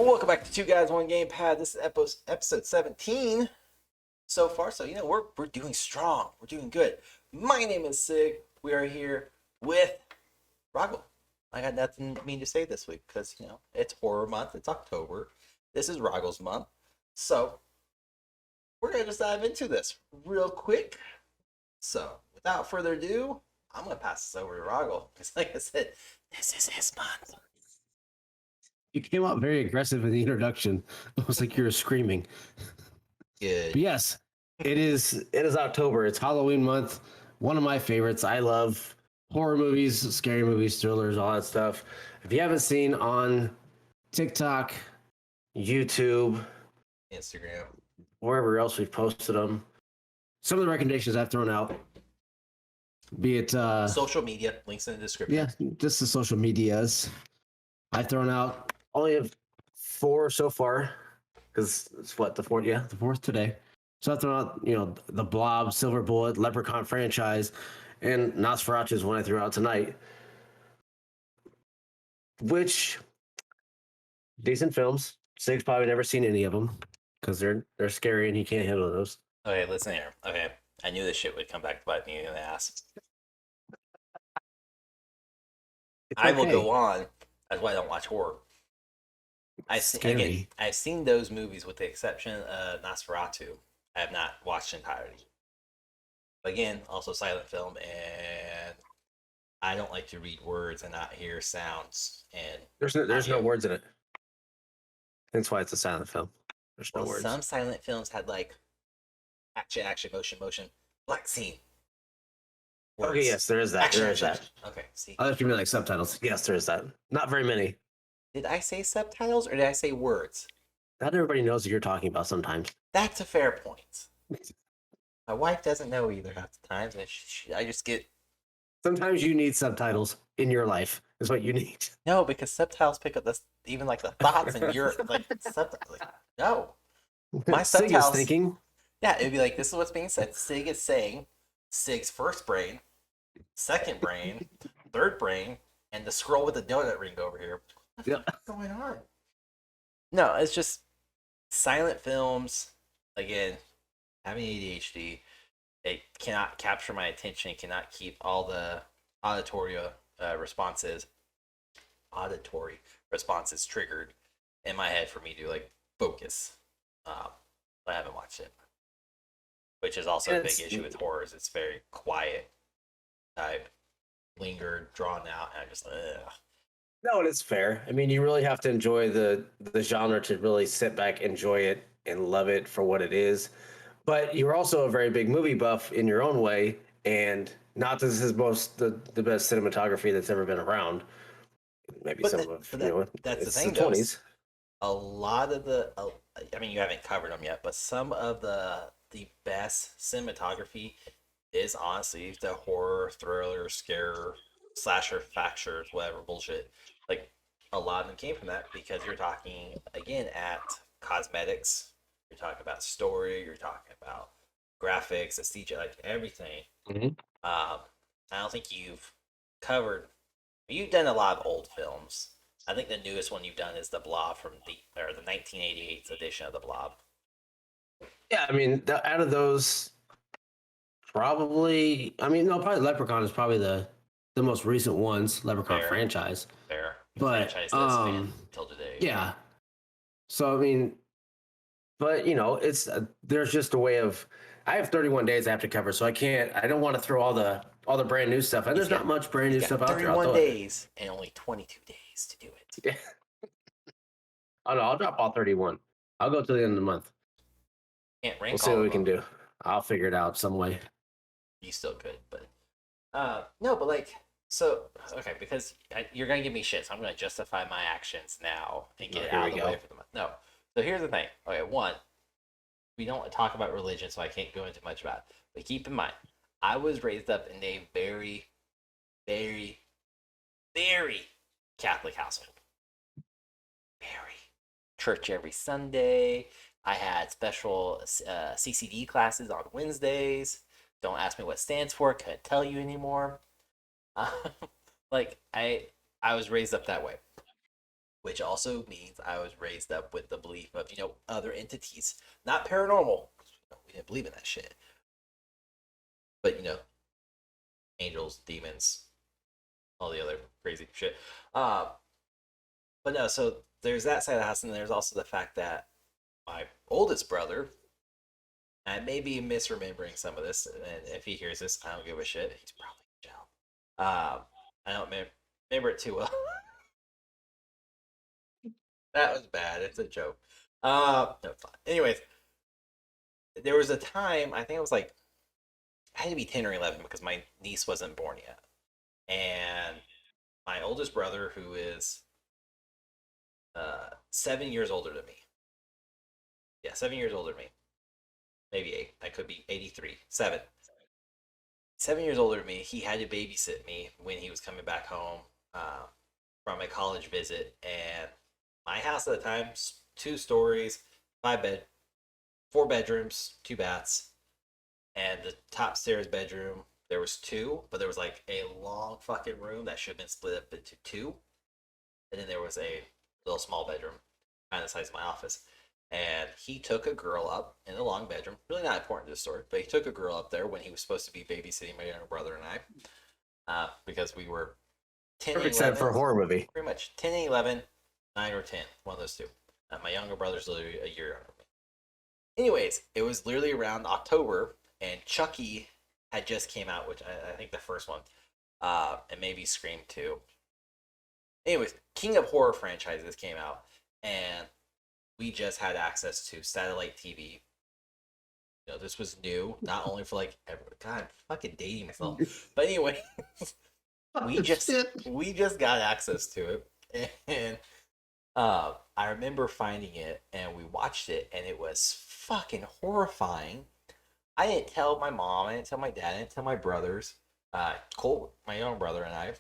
Welcome back to Two Guys One Gamepad. This is episode 17 so far. So we're doing strong. We're doing good. My name is Sig. We are here with Roggle. I got nothing mean to say this week because it's horror month. It's October. This is Roggle's month. So we're gonna just dive into this real quick. So without further ado, I'm gonna pass this over to Roggle because, like I said, this is his month. You came out very aggressive in the introduction. Almost like you were screaming. Good. But yes, it is October. It's Halloween month. One of my favorites. I love horror movies, scary movies, thrillers, all that stuff. If you haven't seen on TikTok, YouTube, Instagram, wherever else we've posted them, some of the recommendations I've thrown out, be it social media, links in the description. Yeah, just the social medias. I've thrown out only have 4 so far, because it's what, the fourth? Yeah, the 4th today. So I've thrown out, the Blob, Silver Bullet, Leprechaun franchise, and Nosferatu is one I threw out tonight. Which decent films. Sig's probably never seen any of them because they're scary and he can't handle those. Okay, listen here. Okay, I knew this shit would come back to bite me in the ass. I will go on. That's why I don't watch horror. I've seen those movies with the exception of Nosferatu. I have not watched entirety. But again, also silent film, and I don't like to read words and not hear sounds. And there's no words in it. That's why it's a silent film. There's no words. Some silent films had like action, motion, black scene. Words. Okay, yes, there is that. Action, there is that. Okay, see. I thought you meant like subtitles. Yes, there is that. Not very many. Did I say subtitles or did I say words? Not everybody knows what you're talking about sometimes. That's a fair point. My wife doesn't know either half the times. I just get... Sometimes you need subtitles in your life, is what you need. No, because subtitles pick up even like the thoughts and your like subtitles. Like, no. My subtitles... Sig is thinking. Yeah, it'd be like, this is what's being said. Sig is saying Sig's first brain, second brain, third brain, and the scroll with the donut ring over here. What's going on? No, it's just silent films. Again, having ADHD, it cannot capture my attention. It cannot keep all the auditory responses triggered in my head for me to like focus. I haven't watched it, which is also a big issue with horrors. It's very quiet type, lingered, drawn out, and I just No, it's fair. I mean, you really have to enjoy the genre to really sit back, enjoy it, and love it for what it is. But you're also a very big movie buff in your own way, and not that this is the best cinematography that's ever been around. Maybe that's the thing. 20s. A lot of I mean, you haven't covered them yet, but some of the best cinematography is honestly the horror, thriller, scare, slasher, factures, whatever bullshit. Like, a lot of them came from that because you're talking, again, at cosmetics, you're talking about story, you're talking about graphics, the CGI, like everything. Mm-hmm. I don't think you've done a lot of old films. I think the newest one you've done is The Blob from the 1988 edition of The Blob. Yeah, I mean, out of those, probably Leprechaun is probably the most recent ones, Leprechaun franchise. Fair. But franchise that's till today. Yeah. So I mean, but it's there's just a way of. I have 31 days I have to cover, so I don't want to throw all the brand new stuff. And there's not much brand new stuff out there. 31 days and only 22 days to do it. Yeah. Oh no, I'll drop all 31. I'll go to the end of the month. Can't rank. We'll see what we can do. I'll figure it out some way. You still could, but no, but like, so okay, because you're gonna give me shit, so I'm gonna justify my actions now and get it out of the way for the month. No, so here's the thing. Okay, one, we don't talk about religion, so I can't go into much about it. But keep in mind, I was raised up in a very, very, very Catholic household. Very church every Sunday. I had special CCD classes on Wednesdays. Don't ask me what it stands for. Couldn't tell you anymore. Like I was raised up that way. which also means I was raised up with the belief of, other entities, not paranormal. We didn't believe in that shit. But, angels, demons, all the other crazy shit. But no, so there's that side of the house, and there's also the fact that my oldest brother, I may be misremembering some of this, and if he hears this, I don't give a shit. He's probably in jail. I don't remember it too well. That was bad. It's a joke. No, it's not. Anyways, there was a time, I think it was like, I had to be 10 or 11 because my niece wasn't born yet. And my oldest brother, who is 7 years older than me. Yeah, 7 years older than me. Maybe 8. I could be 83. 7. 7 years older than me. He had to babysit me when he was coming back home from a college visit. And my house at the time, 2 stories, 4 bedrooms, 2 baths. And the top stairs bedroom, there was 2, but there was like a long fucking room that should have been split up into 2. And then there was a little small bedroom, kind of the size of my office. And he took a girl up in the long bedroom. Really not important to the story, but he took a girl up there when he was supposed to be babysitting my younger brother and I, because we were 10 and 11. For a horror movie. Pretty much 10 and 11, 9 or 10, one of those 2. My younger brother's literally a year younger than me. Anyways, it was literally around October, and Chucky had just came out, which I think the first one, and maybe Scream 2. Anyways, King of Horror franchises came out, and we just had access to satellite TV. This was new, not only for like God, fucking dating myself. But anyway, we just got access to it, and I remember finding it, and we watched it, and it was fucking horrifying. I didn't tell my mom, I didn't tell my dad, I didn't tell my brothers. Cole, my younger brother, and I,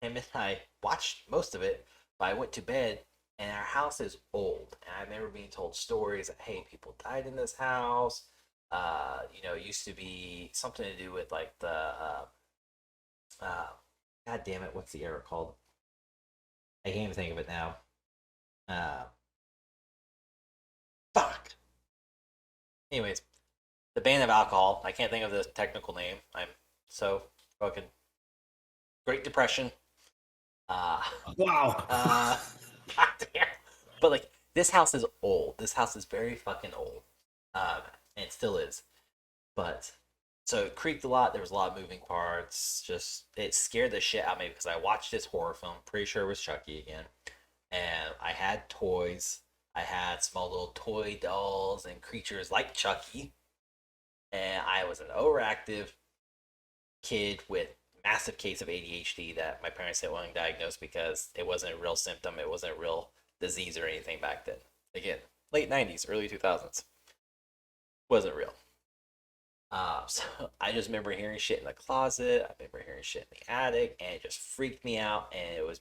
him and I watched most of it, but I went to bed. And our house is old. And I remember being told stories that, hey, people died in this house. It used to be something to do with like the, God damn it, what's the era called? I can't even think of it now. Fuck. Anyways, the ban of alcohol. I can't think of the technical name. I'm so fucking Great Depression. Wow. But like, this house is old. This house is very fucking old, and it still is. But so it creaked a lot. There was a lot of moving parts. Just it scared the shit out of me because I watched this horror film. Pretty sure it was Chucky again, and I had toys. I had small little toy dolls and creatures like Chucky, and I was an overactive kid with massive case of ADHD that my parents didn't want to diagnose because it wasn't a real symptom. It wasn't a real disease or anything back then. Again, late 90s, early 2000s. Wasn't real. So I just remember hearing shit in the closet. I remember hearing shit in the attic, and it just freaked me out. And it was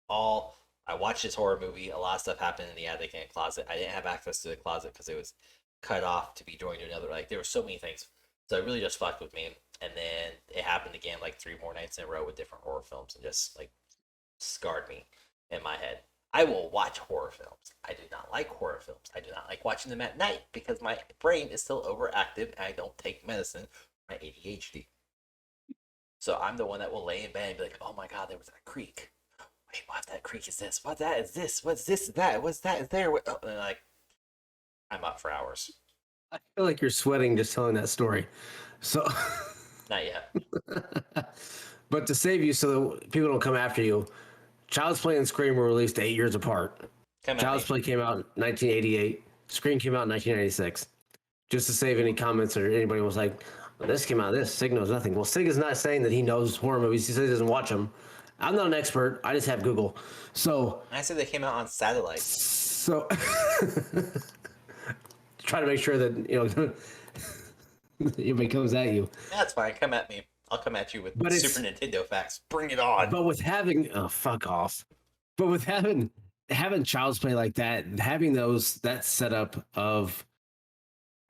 all. I watched this horror movie. A lot of stuff happened in the attic and the closet. I didn't have access to the closet because it was cut off to be joined to another. Like, there were so many things. So it really just fucked with me. And then it happened again like 3 more nights in a row with different horror films, and just like scarred me in my head. I will watch horror films. I do not like horror films. I do not like watching them at night because my brain is still overactive and I don't take medicine for my ADHD. So I'm the one that will lay in bed and be like, oh my God, there was that creak. Wait, what that creak is this? What that is this? What's this? That? What's that? Is there? What? And like, I'm up for hours. I feel like you're sweating just telling that story. So, not yet. But to save you so that people don't come after you, Child's Play and Scream were released 8 years apart. Child's Play came out in 1988. Scream came out in 1996. Just to save any comments or anybody was like, well, this came out of this. Sig knows nothing. Well, Sig is not saying that he knows horror movies. He says he doesn't watch them. I'm not an expert. I just have Google. So I said they came out on satellite. So try to make sure that everybody comes at you. That's fine. Come at me. I'll come at you with Super Nintendo facts. Bring it on. But with having fuck off. But with having Child's Play like that, having that setup of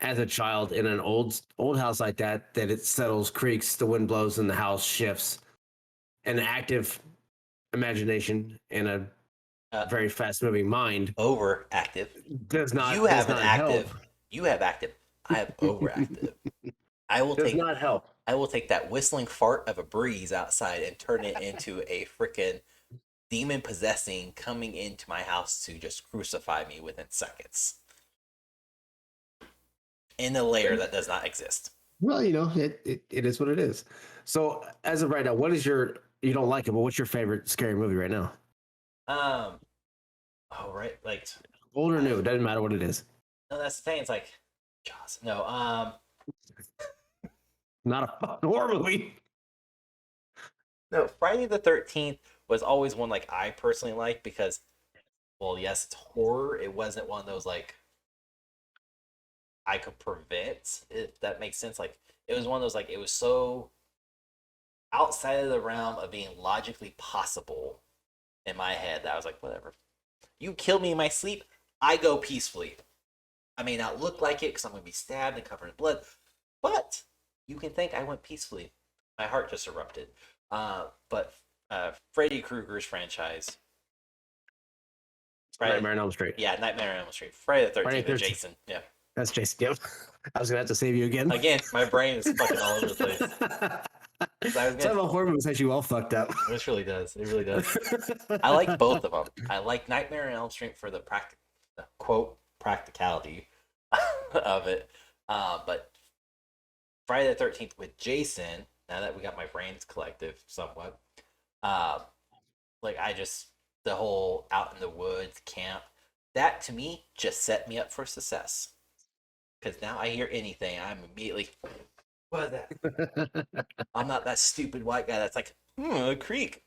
as a child in an old house like that it settles, creaks, the wind blows, and the house shifts, an active imagination and a very fast moving mind overactive. does You not have an help. active. You have active. I have overactive. I will Does take not help. I will take that whistling fart of a breeze outside and turn it into a freaking demon possessing coming into my house to just crucify me within seconds. In a layer that does not exist. Well, it is what it is. So as of right now, what is you don't like it, but what's your favorite scary movie right now? Um oh right, like Old or new, doesn't matter what it is. no, that's the thing. It's like Jaws. No, Not a fucking horror movie. no, Friday the 13th was always one like I personally like because well, yes, it's horror. It wasn't one of those like I could prevent, if that makes sense. Like it was one of those like it was so outside of the realm of being logically possible in my head that I was like, whatever. You kill me in my sleep, I go peacefully. I may not look like it because I'm going to be stabbed and covered in blood, but you can think I went peacefully. My heart just erupted. But Freddy Krueger's franchise. Nightmare on Elm Street. Yeah, Nightmare on Elm Street. Friday the 13th with Jason. Yeah. That's Jason. Yep. I was going to have to save you again. Again, my brain is fucking all over the place. Some of the horror movies has you all fucked up. This really does. It really does. I like both of them. I like Nightmare on Elm Street for the quote practicality of it. But Friday the 13th with Jason, now that we got my brains collective somewhat, like the whole out in the woods camp, that to me just set me up for success. Because now I hear anything, I'm immediately, what is that? I'm not that stupid white guy that's like, a creek.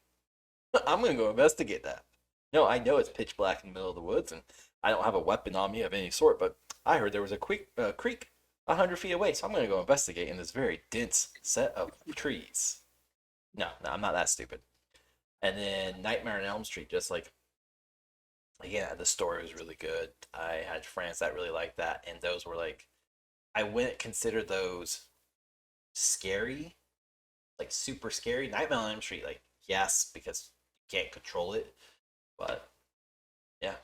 I'm going to go investigate that. No, I know it's pitch black in the middle of the woods, and I don't have a weapon on me of any sort, but I heard there was a creek 100 feet away, so I'm going to go investigate in this very dense set of trees. No, I'm not that stupid. And then Nightmare on Elm Street, just like, yeah, the story was really good. I had friends that really liked that, and those were like, I wouldn't consider those scary, like super scary. Nightmare on Elm Street, like, yes, because you can't control it, but yeah.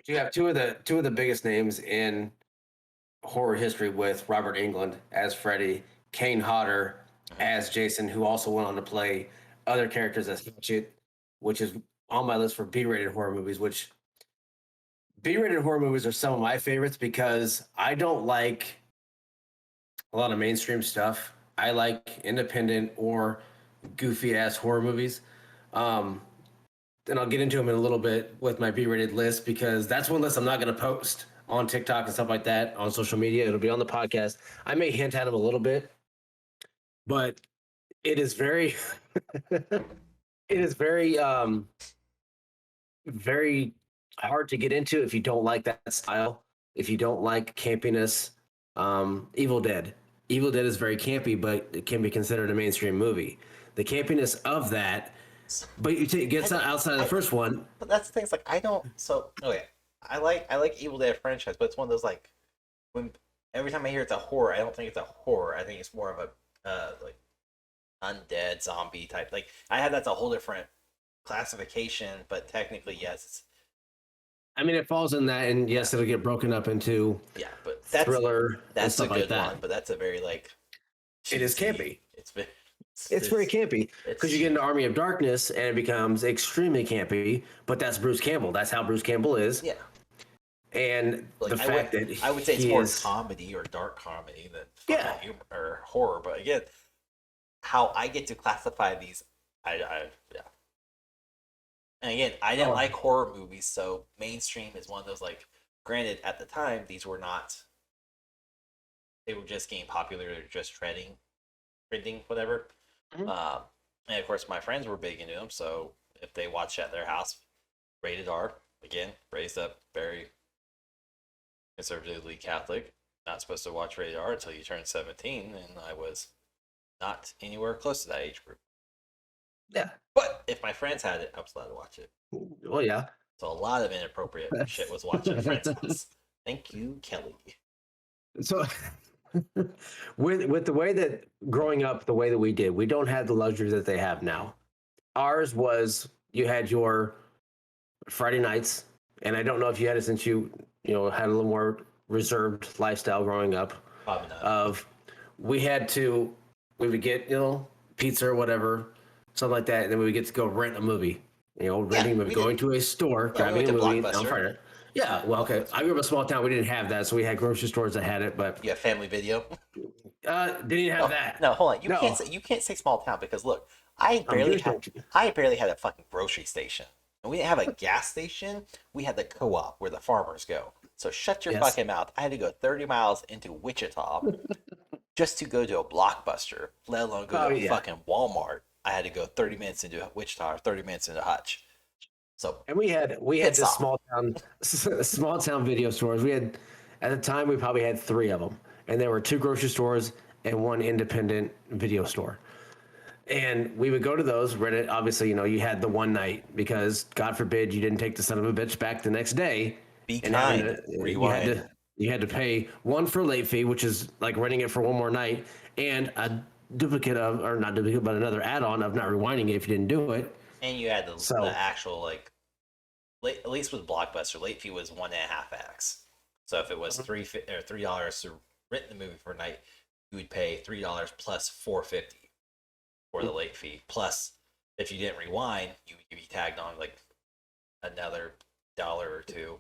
You have two of the biggest names in horror history with Robert Englund as Freddy, Kane Hodder as Jason, who also went on to play other characters as Hatchet, which is on my list for B-rated horror movies, which B-rated horror movies are some of my favorites because I don't like a lot of mainstream stuff. I like independent or goofy ass horror movies. And I'll get into them in a little bit with my B-rated list because that's one list I'm not going to post on TikTok and stuff like that on social media. It'll be on the podcast. I may hint at them a little bit, but it is very, it is very, very hard to get into if you don't like that style. If you don't like campiness, Evil Dead. Evil Dead is very campy, but it can be considered a mainstream movie. The campiness of that, but it gets outside of the first one. But that's the thing. It's like I don't. So okay, I like Evil Dead franchise, but it's one of those like when every time I hear it's a horror, I don't think it's a horror. I think it's more of a like undead zombie type. Like I have that's a whole different classification, but technically yes. I mean, it falls in that, and yes, it'll get broken up into but that's thriller. That's and a good like that. one, but that's a very like it is campy. It's very campy because you get into Army of Darkness and it becomes extremely campy. But that's Bruce Campbell. That's how Bruce Campbell is. Yeah. And like, the fact that I would say it's more comedy or dark comedy than humor or horror. But again, how I get to classify these, yeah. And again, I didn't like horror movies, so mainstream is one of those like. Granted, at the time, these were not. They were just getting popular. They're just trending, whatever. Mm-hmm. And of course, my friends were big into them. So if they watched at their house, rated R, again, raised up very conservatively Catholic. Not supposed to watch rated R until you turn 17, and I was not anywhere close to that age group. Yeah. But if my friends had it, I was allowed to watch it. Well, yeah. So a lot of inappropriate shit was watching at friends' house. Thank you, Kelly. So with the way that growing up, the way that we did, we don't have the luxury that they have now. Ours was you had your Friday nights, and I don't know if you had it since you had a little more reserved lifestyle growing up. Probably not. Of we would get pizza or whatever, something like that, and then we would get to go rent a movie. Renting a movie, going to a store, grabbing a movie on Friday. Yeah, well, okay. I grew up in a small town. We didn't have that, so we had grocery stores that had it. But yeah, Family Video. Didn't even have that. No, hold on. You can't say small town because look, I barely had a fucking grocery station. And we didn't have a gas station. We had the co-op where the farmers go. So shut your fucking mouth. I had to go 30 miles into Wichita just to go to a Blockbuster, let alone go to a fucking Walmart. I had to go 30 minutes into Wichita or 30 minutes into Hutch. So and we had this small town video stores. We had at the time we probably had 3 of them, and there were 2 grocery stores and 1 independent video store. And we would go to those, rent it. Obviously, you had the one night because God forbid you didn't take the son of a bitch back the next day. Be kind. Rewind. You had to pay 1 for late fee, which is like renting it for 1 more night, and a duplicate of, or not duplicate, but another add-on of not rewinding it if you didn't do it. And you had the actual at least with Blockbuster, late fee was 1.5x. So if it was $3 to rent the movie for a night, you would pay $3 plus $4.50 for the late fee. Plus, if you didn't rewind, you would be tagged on another $1 or $2.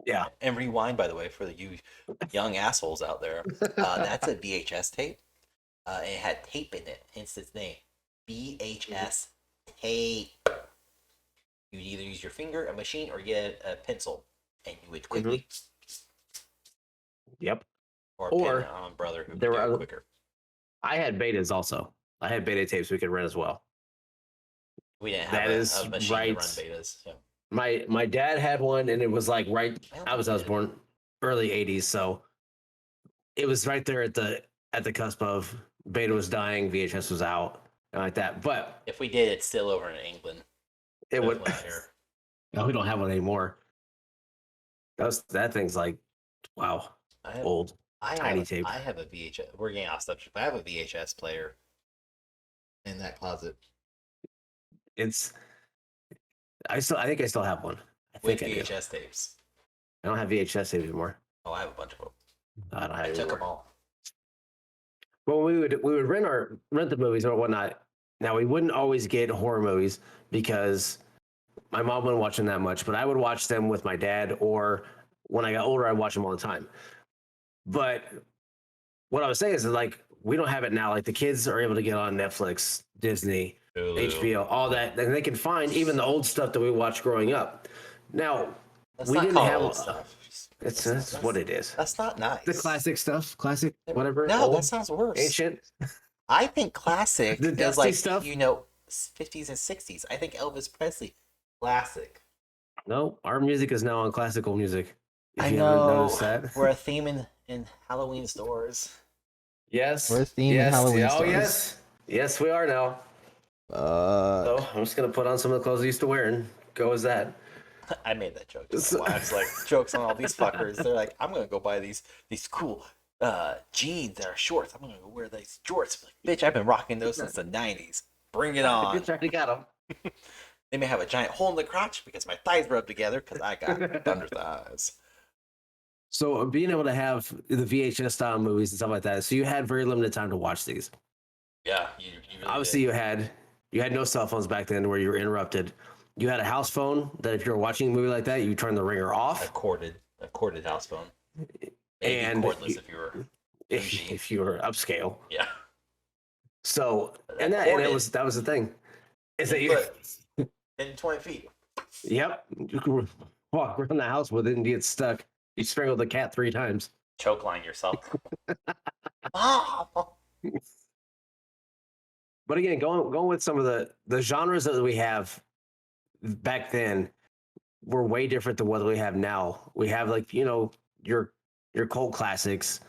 Yeah. And rewind, by the way, for you young assholes out there, that's a VHS tape. It had tape in it, hence its name, VHS tape. You'd either use your finger, a machine, or get a pencil, and you would quickly. Yep. Or a pen on brother who would do it quicker. I had betas also. I had beta tapes we could rent as well. We didn't have a machine to run betas. Yeah. My dad had one, and it was like I was born early '80s, so it was right there at the cusp of beta was dying, VHS was out, and like that. But if we did, it's still over in England. It would. No, we don't have one anymore. That thing's like, wow, old. Tiny tape. I have a VHS. We're getting off subject, but I have a VHS player in that closet. I think I still have one. With VHS tapes. I don't have VHS tapes anymore. Oh, I have a bunch of them. I took them all. Well, we would rent the movies or whatnot. Now we wouldn't always get horror movies because my mom wouldn't watch them that much, but I would watch them with my dad, or when I got older, I'd watch them all the time. But what I was saying is that we don't have it now. Like the kids are able to get on Netflix, Disney, Hulu, HBO, all that, and they can find even the old stuff that we watched growing up. Now we didn't have old stuff. That's what it is. That's not nice. The classic stuff, whatever. No, that sounds worse. Ancient. I think classic the dusty stuff. 50s and 60s. I think Elvis Presley, classic. No, our music is now on classical music. I know. That. We're a theme in Halloween stores. Yes. We're a theme in Halloween stores. Oh, yes. Yes, we are now. So I'm just going to put on some of the clothes I used to wear and go as that. I made that joke. I was like, jokes on all these fuckers. They're like, I'm going to go buy these cool jeans that are shorts. I'm going to go wear these jorts. Like, bitch, I've been rocking those since the 90s. Bring it on. Bitch, I already got them. They may have a giant hole in the crotch because my thighs rubbed together because I got thunder thighs. So being able to have the VHS style movies and stuff like that, so you had very limited time to watch these. Yeah, you really obviously did. you had no cell phones back then where you were interrupted. You had a house phone that if you were watching a movie like that, you turn the ringer off. A corded house phone. Maybe and cordless if you were upscale. Yeah. So that was the thing. Is that you in 20 feet? Yep. You could walk around the house with it and get stuck. You strangled the cat 3 times. Chokeline yourself. But again, going with some of the genres that we have back then were way different than what we have now. We have your cult classics,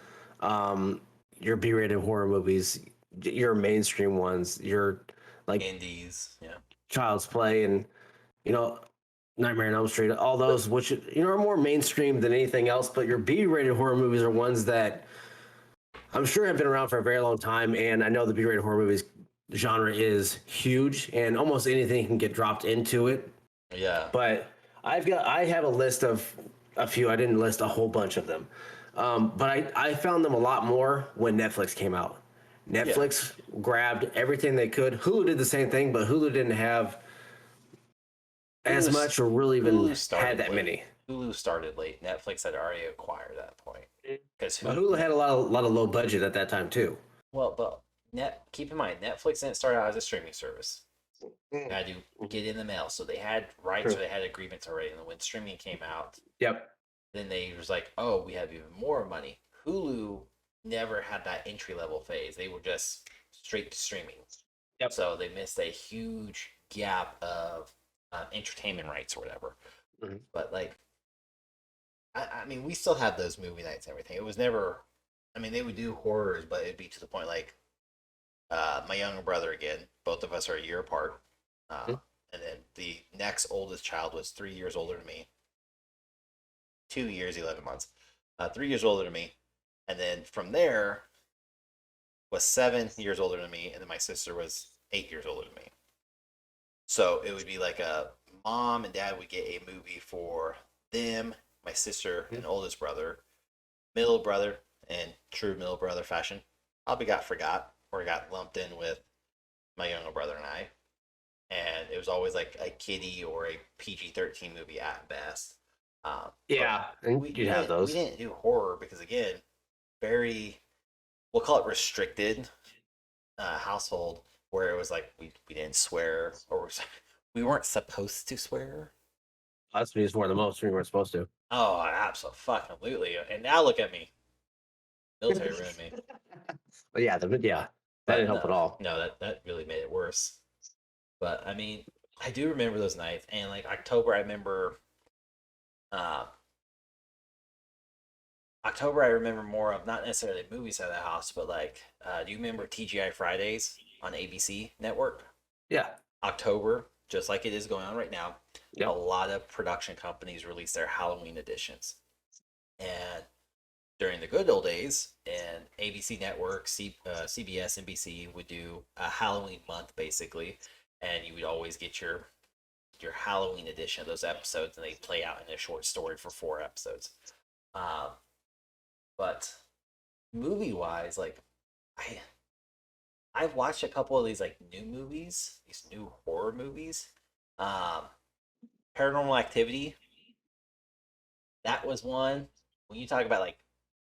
your B-rated horror movies, your mainstream ones, your indies, yeah, Child's Play, and Nightmare on Elm Street, all those which are more mainstream than anything else. But your B-rated horror movies are ones that I'm sure have been around for a very long time, and I know the B-rated horror movies genre is huge, and almost anything can get dropped into it. Yeah. But I have a list of a few. I didn't list a whole bunch of them, but I found them a lot more when Netflix came out. Yeah. Netflix grabbed everything they could. Hulu did the same thing, but Hulu didn't have as Hulu, much or really even Hulu had started that late. many. Hulu started late. Netflix had already acquired that point. Because But who? Hulu had a lot of low budget at that time too. Well, but keep in mind, Netflix didn't start out as a streaming service. They had to get in the mail, so they had rights or True. they had agreements already. And then when streaming came out, Yep. then they was like, "Oh, we have even more money." Hulu never had that entry level phase. They were just straight to streaming. Yep. So they missed a huge gap of entertainment rights or whatever. Mm-hmm. But like, I mean, we still have those movie nights and everything. It was never. I mean, they would do horrors, but it'd be to the point like my younger brother again. Both of us are a year apart, Mm-hmm. and then the next oldest child was 3 years older than me. 2 years, 11 months. 3 years older than me, and then from there was 7 years older than me, and then my sister was 8 years older than me. So it would be like a mom and dad would get a movie for them, my sister and oldest brother, middle brother, in true middle brother fashion. Probably got forgot or got lumped in with my younger brother and I. And it was always like a kiddie or a PG-13 movie at best. But Yeah, and we, you'd we have didn't we those. didn't do horror because again, very we'll call it restricted household where it was like we didn't swear or we weren't supposed to swear. That's me more the most. We weren't supposed to. Oh, absolutely. And now look at me, military ruined me. But yeah, that didn't But help at no, all. no, that really made it worse. But I mean, I do remember those nights, and like October, I remember. Uh, October, I remember more of not necessarily movies at the house, but like, do you remember TGI Fridays on ABC Network? Yeah. October, just like it is going on right now, a Yep. lot of production companies release their Halloween editions. And during the good old days, and ABC Network, CBS, NBC would do a Halloween month basically, and you would always get your Halloween edition of those episodes, and they play out in a short story for 4 episodes. Um, but movie wise, like I I've watched a couple of these like new movies, these new horror movies. Um, Paranormal Activity, that was one. When you talk about like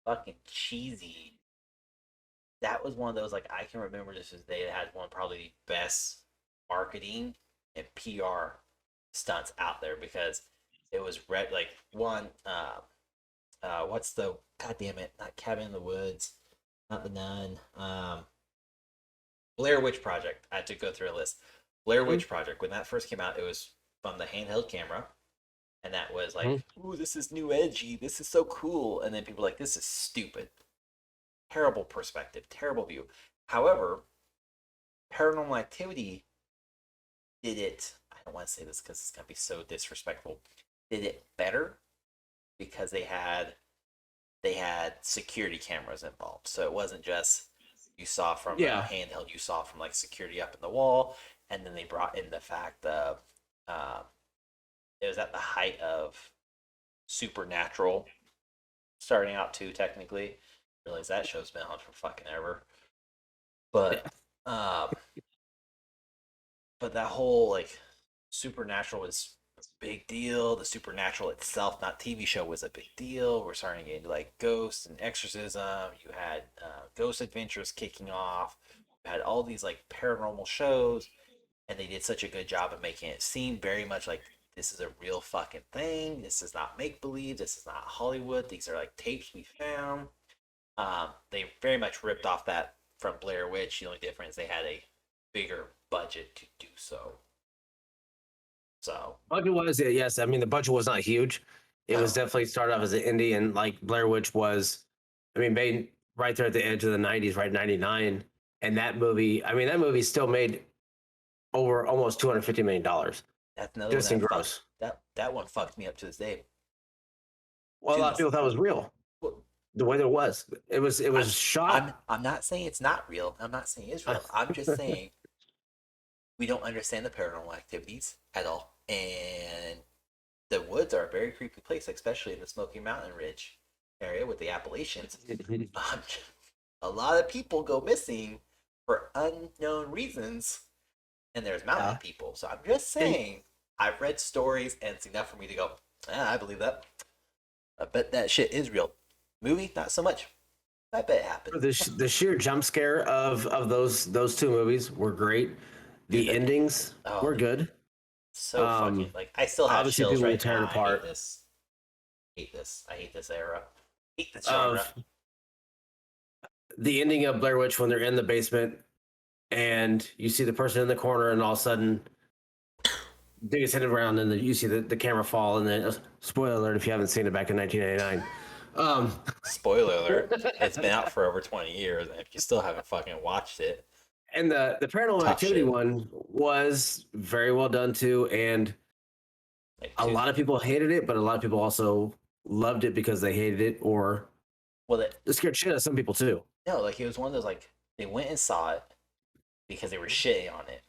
fucking cheesy, that was one of those like I can remember this as they had one probably the best marketing and PR stunts out there because it was red like one what's the god damn it, not Cabin in the Woods, not the Nun, Blair Witch Project. I had to go through a list. Blair Witch Project, when that first came out, it was from the handheld camera. And that was Mm-hmm. like, ooh, this is new edgy. This is so cool. And then people were like, this is stupid. Terrible perspective, terrible view. However, Paranormal Activity did it. I don't want to say this because it's going to be so disrespectful. Did it better because they had security cameras involved. So it wasn't just you saw from a Yeah. handheld, you saw from like security up in the wall, and then they brought in the fact of uh, it was at the height of Supernatural starting out too. Technically, realize that show's been on for fucking ever, Yeah. but um, but that whole like Supernatural was a big deal. The Supernatural itself, not TV show, was a big deal. We're starting to get into like ghosts and exorcism. You had Ghost Adventures kicking off. You had all these like paranormal shows, and they did such a good job of making it seem very much like this is a real fucking thing. This is not make believe. This is not Hollywood. These are like tapes we found. They very much ripped off that from Blair Witch. The only difference they had a bigger budget to do so. So Budget was it? Yes. I mean, the budget was not huge. It was no, definitely started off as an indie, and like Blair Witch was, I mean, made right there at the edge of the '90s, right? '99, and that movie. I mean, that movie still made over almost $250 million that's another one just in that fucked gross. that one fucked me up to this day. Well, a To lot of this, people thought it was real. The way it was, it I'm was shot. I'm not saying it's not real. I'm not saying it's real. I'm just saying we don't understand the paranormal activities at all. and the woods are a very creepy place, especially in the Smoky Mountain Ridge area with the Appalachians. A lot of people go missing for unknown reasons, and there's mountain people. So I'm just saying, I've read stories, and it's enough for me to go, I believe that. I bet that shit is real. Movie, not so much. I bet it happened. The sheer jump scare of those two movies were great. The endings were good. So fucking like I still have obviously chills people right tear it now. apart. I hate this. I hate this era. I hate this genre. The ending of Blair Witch when they're in the basement and you see the person in the corner and all of a sudden they get headed around and you see the camera fall and then spoiler alert if you haven't seen it back in 1989. Spoiler alert, it's been out for over 20 years and if you still haven't fucking watched it. And the Paranormal Activity one was very well done too, and like a lot of people hated it, but a lot of people also loved it because they hated it, or it scared shit out of some people too. No, like it was one of those like they went and saw it because they were shitting on it,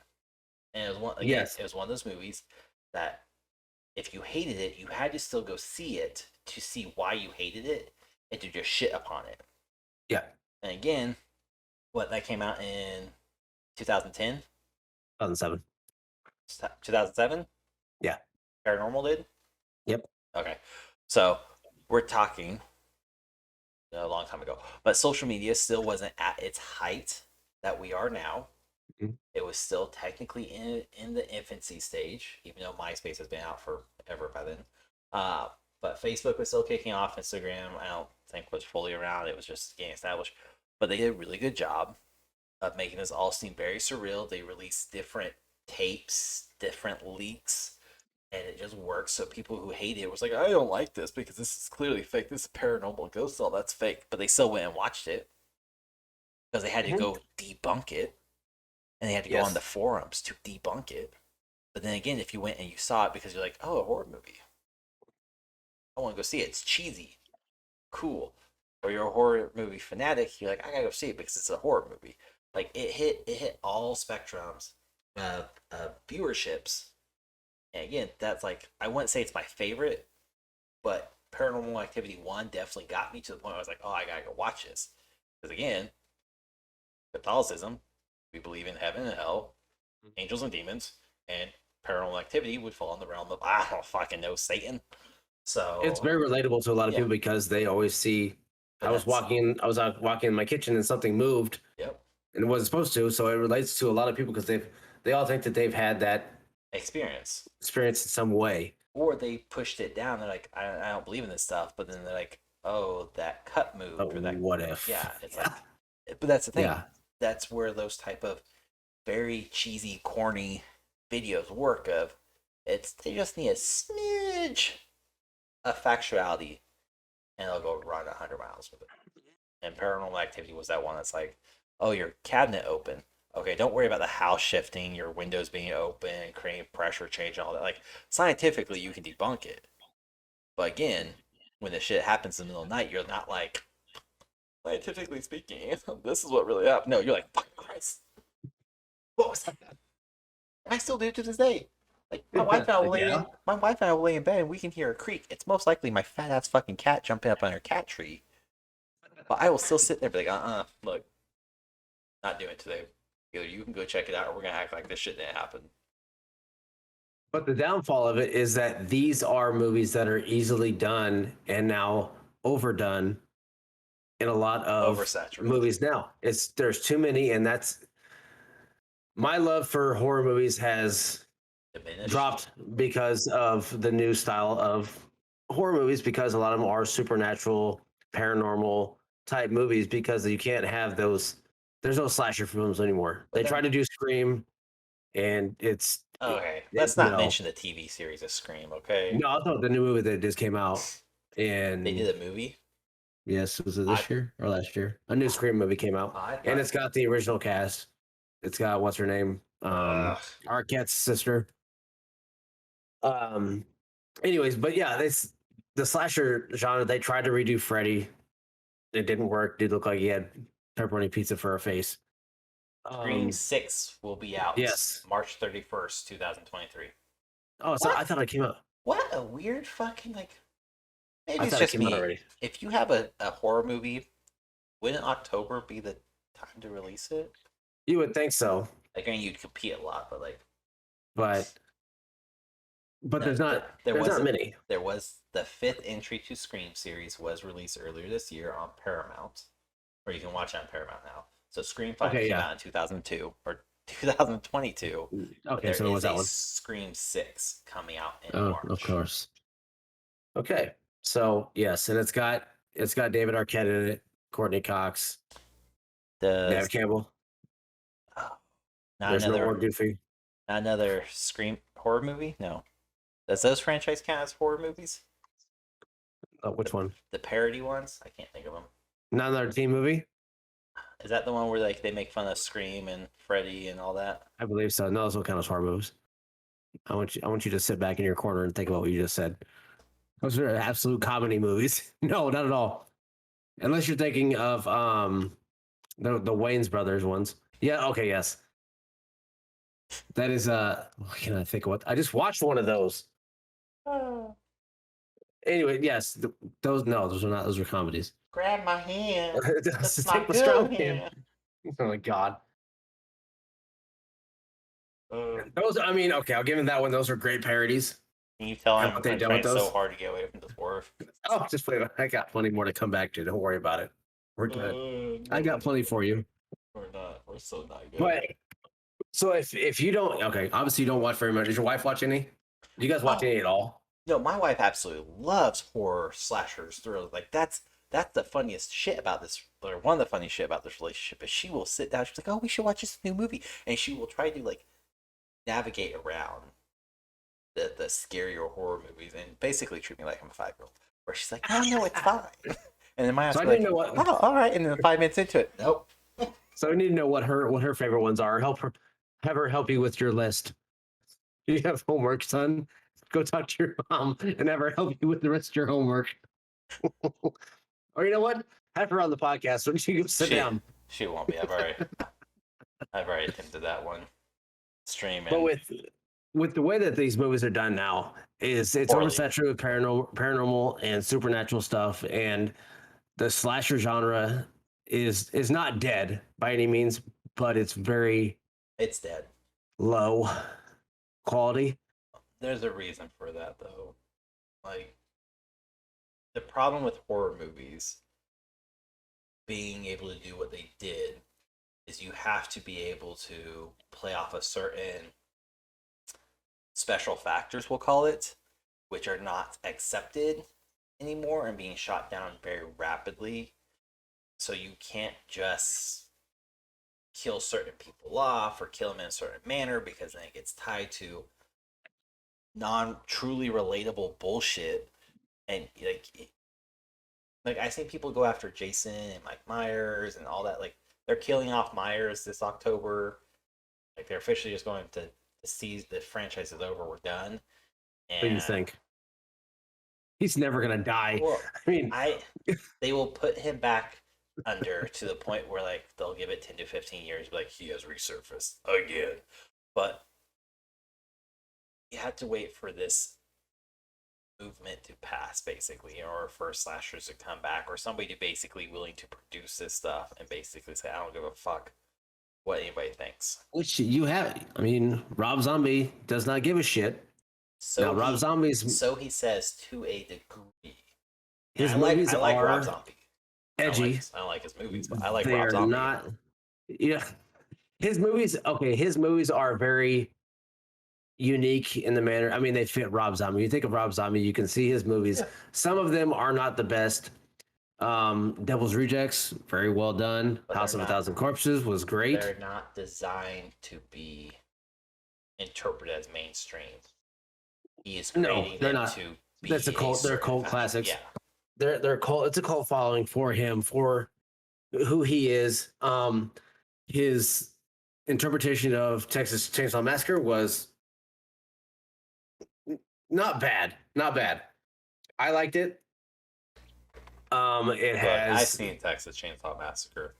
and it was one again. It was one of those movies that if you hated it, you had to still go see it to see why you hated it and to just shit upon it. Yeah. And again, that came out in 2010? 2007. 2007? Yeah. Paranormal did? Yep. Okay. So we're talking a long time ago. But social media still wasn't at its height that we are now. Mm-hmm. It was still technically in the infancy stage, even though MySpace has been out forever by then. But Facebook was still kicking off. Instagram, I don't think was fully around. It was just getting established. But they did a really good job of making this all seem very surreal. They released different tapes, different leaks, and it just works. So people who hate it was like, I don't like this because this is clearly fake. This is paranormal ghost all that's fake. But they still went and watched it because they had to go debunk it, and they had to go on the forums to debunk it. But then again, if you went and you saw it because you're like, oh, a horror movie, I want to go see it. It's cheesy, cool. Or you're a horror movie fanatic, you're like, I gotta go see it because it's a horror movie. Like it hit all spectrums of viewerships. And again, that's like I wouldn't say it's my favorite, but Paranormal Activity 1 definitely got me to the point where I was like, oh, I gotta go watch this. Because again, Catholicism, we believe in heaven and hell, angels and demons, and Paranormal Activity would fall in the realm of I don't fucking know, Satan. So it's very relatable to a lot of people because they always see. I was out walking in my kitchen and something moved. Yep. And it wasn't supposed to, so it relates to a lot of people because they all think that they've had that experience in some way, or they pushed it down. They're like, I don't believe in this stuff, but then they're like, oh, that cut moved, or that what if? Yeah, it's like, but that's the thing. Yeah. That's where those type of very cheesy, corny videos work. They just need a smidge of factuality, and they'll go run 100 miles with it. And Paranormal Activity was that one that's like, oh, your cabinet open. Okay, don't worry about the house shifting, your windows being open, creating pressure change, and all that. Like, scientifically, you can debunk it. But again, when the shit happens in the middle of the night, you're not like, scientifically speaking, this is what really happened. No, you're like, fucking Christ. What was that? I still do it to this day. Like, my wife and I will lay in bed and we can hear a creak. It's most likely my fat ass fucking cat jumping up on her cat tree. But I will still sit there and be like, look, not doing it today. Either you can go check it out or we're going to act like this shit didn't happen. But the downfall of it is that these are movies that are easily done and now overdone in a lot of movies now. There's too many, and that's my love for horror movies has dropped because of the new style of horror movies, because a lot of them are supernatural, paranormal type movies, because you can't have those. There's no slasher films anymore. They try to do Scream, and it's okay. Let's not mention the TV series of Scream, okay? No, I thought the new movie that just came out, and they did a movie. Yes, was it this year or last year? A new Scream movie came out, and it's got the original cast. It's got what's her name, Arquette's sister. Anyways, but yeah, it's the slasher genre. They tried to redo Freddy. It didn't work. Dude looked like he had pepperoni pizza for a face. Scream 6 will be out. Yes, March 31st, 2023. Oh, so What? I thought it came out. What a weird fucking like. Maybe I it's thought it just came out me. already. If you have a horror movie, wouldn't October be the time to release it? You would think so, Like, I mean, you'd compete a lot, but like, but no, there's not there there's was not many. there was the fifth entry to Scream series was released earlier this year on Paramount, or you can watch it on Paramount now. So Scream 5 Okay, came yeah. out in 2002 or 2022, but Okay, there so it was is that a one. Scream 6 coming out in Oh, of March. course. Okay, so yes, and it's got David Arquette in it, Courtney Cox, Nev Does Campbell. oh, not There's no another more Goofy. not another Scream horror movie? No. Does those franchise count as horror movies? Which one? The parody ones? I can't think of them. Not another teen movie. Is that the one where like they make fun of Scream and Freddy and all that? I believe so. No, those will count as horror movies. I want you to sit back in your corner and think about what you just said. Those are absolute comedy movies. No, not at all. Unless you're thinking of the Wayne's brothers ones. Yeah, okay, yes. That is what can I think of what I just watched one of those. Oh. Anyway, yes, those no, those are not those are comedies. Grab my hand. That's my Take my good strong hand. hand. Oh my god. Uh, Those I mean, okay, I'll give him that one. Those are great parodies. can you tell And I'm, what they've I'm done with trying so those. hard to get away from this horror? Oh, just wait. I got plenty more to come back to. Don't worry about it. We're good. I got plenty for you. We're not. We're so not good. But so if you don't, okay, obviously you don't watch very much. Does your wife watch any? Do you guys watch Oh, any at all? no, my wife absolutely loves horror, slashers, thrillers. Like that's the funniest shit about this, or one of the funniest shit about this relationship is she will sit down. She's like, "Oh, we should watch this new movie," and she will try to like navigate around the scarier horror movies and basically treat me like I'm a 5-year-old. Where she's like, "No, no, it's fine," and then my ass So I be need to like, know what. "Oh, all right," and then 5 minutes into it, nope. So I need to know what her favorite ones are. Have her help you with your list. You have homework, son. Go talk to your mom and have her help you with the rest of your homework. Or you know what? Have her on the podcast so she can sit She down. she won't be. I've already attempted that one. Streaming But with the way that these movies are done now, is it's poorly. oversaturated with paranormal and supernatural stuff, and the slasher genre is not dead by any means, but it's very It's dead. low quality. There's a reason for that though. Like the problem with horror movies being able to do what they did is you have to be able to play off a certain special factors, we'll call it, which are not accepted anymore and being shot down very rapidly. So you can't just kill certain people off or kill them in a certain manner because then it gets tied to non truly relatable bullshit. And like I see people go after Jason and Mike Myers and all that. Like they're killing off Myers this October. Like they're officially just going to seize the franchise is over. We're done. And What do you think? He's never gonna die. well, I mean, they will put him back under to the point where like they'll give it 10 to 15 years, like he has resurfaced again. But you have to wait for this movement to pass basically, or for slashers to come back, or somebody to basically willing to produce this stuff and basically say, I don't give a fuck what anybody thinks. which you have. I mean, Rob Zombie does not give a shit. So Now, Rob Zombie's so he says to a degree. his I movies like are Rob Zombie. edgy. I don't like his movies, but I like They're Rob Zombie. not. Yeah, his movies. Okay, his movies are very unique in the manner. I mean, they fit Rob Zombie. You think of Rob Zombie, you can see his movies. Yeah. Some of them are not the best. Devil's Rejects, very well done. But House of they're a not- Thousand Corpses was great. They're not designed to be interpreted as mainstream. He is No, creating they're them not. to be That's a cult. They're certain cult fashion. classics. Yeah. They're cult. It's a cult following for him, for who he is. His interpretation of Texas Chainsaw Massacre was not bad. Not bad. I liked it. It Look, I've has seen Texas Chainsaw Massacre.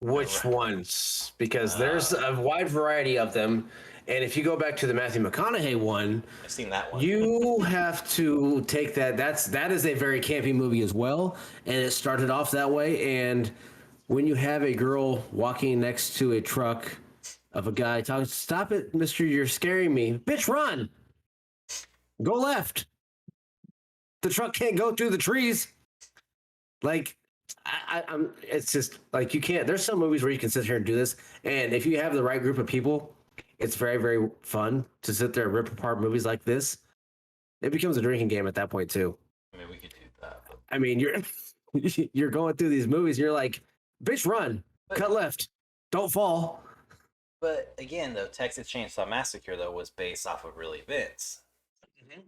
Which ones? Because there's a wide variety of them. And if you go back to the Matthew McConaughey one, I've seen that one. you have to take that. That is a very campy movie as well. And it started off that way. And when you have a girl walking next to a truck of a guy talking, "Stop it, mister, you're scaring me. Bitch, run. Go left. The truck can't go through the trees." Like, I'm. It's just like you can't. There's some movies where you can sit here and do this, and if you have the right group of people, it's very, very fun to sit there and rip apart movies like this. It becomes a drinking game at that point too. I mean, we could do that. But... I mean, you're going through these movies. You're like, "Bitch, run, cut left, don't fall." But again, though, Texas Chainsaw Massacre though was based off of real events. Mm-hmm.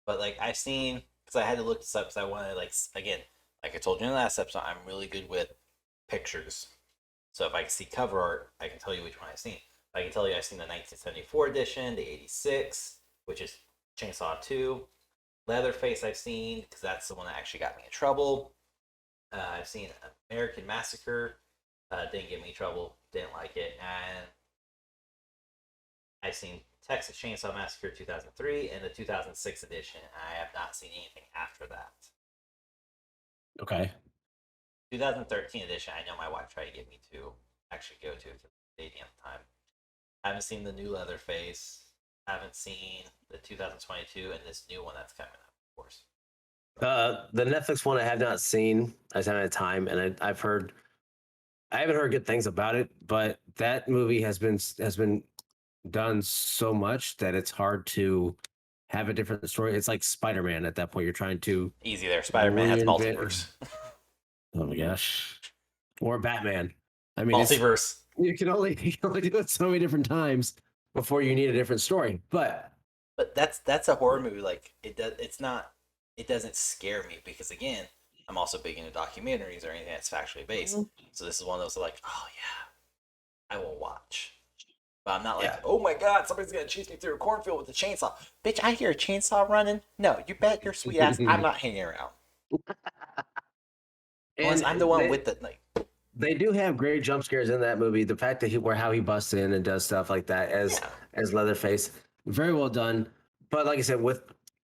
But like I've seen, because I had to look this up because I wanted again, like I told you in the last episode, I'm really good with pictures. So if I can see cover art, I can tell you which one I've seen. I can tell you I've seen the 1974 edition, the 86, which is Chainsaw 2. Leatherface I've seen, because that's the one that actually got me in trouble. I've seen American Massacre. Didn't get me in trouble. Didn't like it. And I've seen Texas Chainsaw Massacre 2003 and the 2006 edition. I have not seen anything after that. Okay. 2013 edition, I know my wife tried to get me to actually go to because dating at the time. I haven't seen the new Leatherface. Haven't seen the 2022 and this new one that's coming up, of course. The Netflix one I have not seen. I just haven't had time, and I haven't heard good things about it. But that movie has been done so much that it's hard to have a different story. It's like Spider-Man at that point. You're trying to easy there. Spider-Man has multiverse. Oh my gosh. Or Batman. I mean, multiverse. You can only do it so many different times before you need a different story. But that's a horror movie. Like it doesn't scare me because again, I'm also big into documentaries or anything that's factually based. Mm-hmm. So this is one of those like, oh yeah, I will watch. But I'm not like, oh my god, somebody's gonna chase me through a cornfield with a chainsaw. Bitch, I hear a chainsaw running. No, you bet your sweet ass I'm not hanging around. Unless I'm the one with the like. They do have great jump scares in that movie. The fact that how he busts in and does stuff like that as Leatherface, very well done. But like I said, with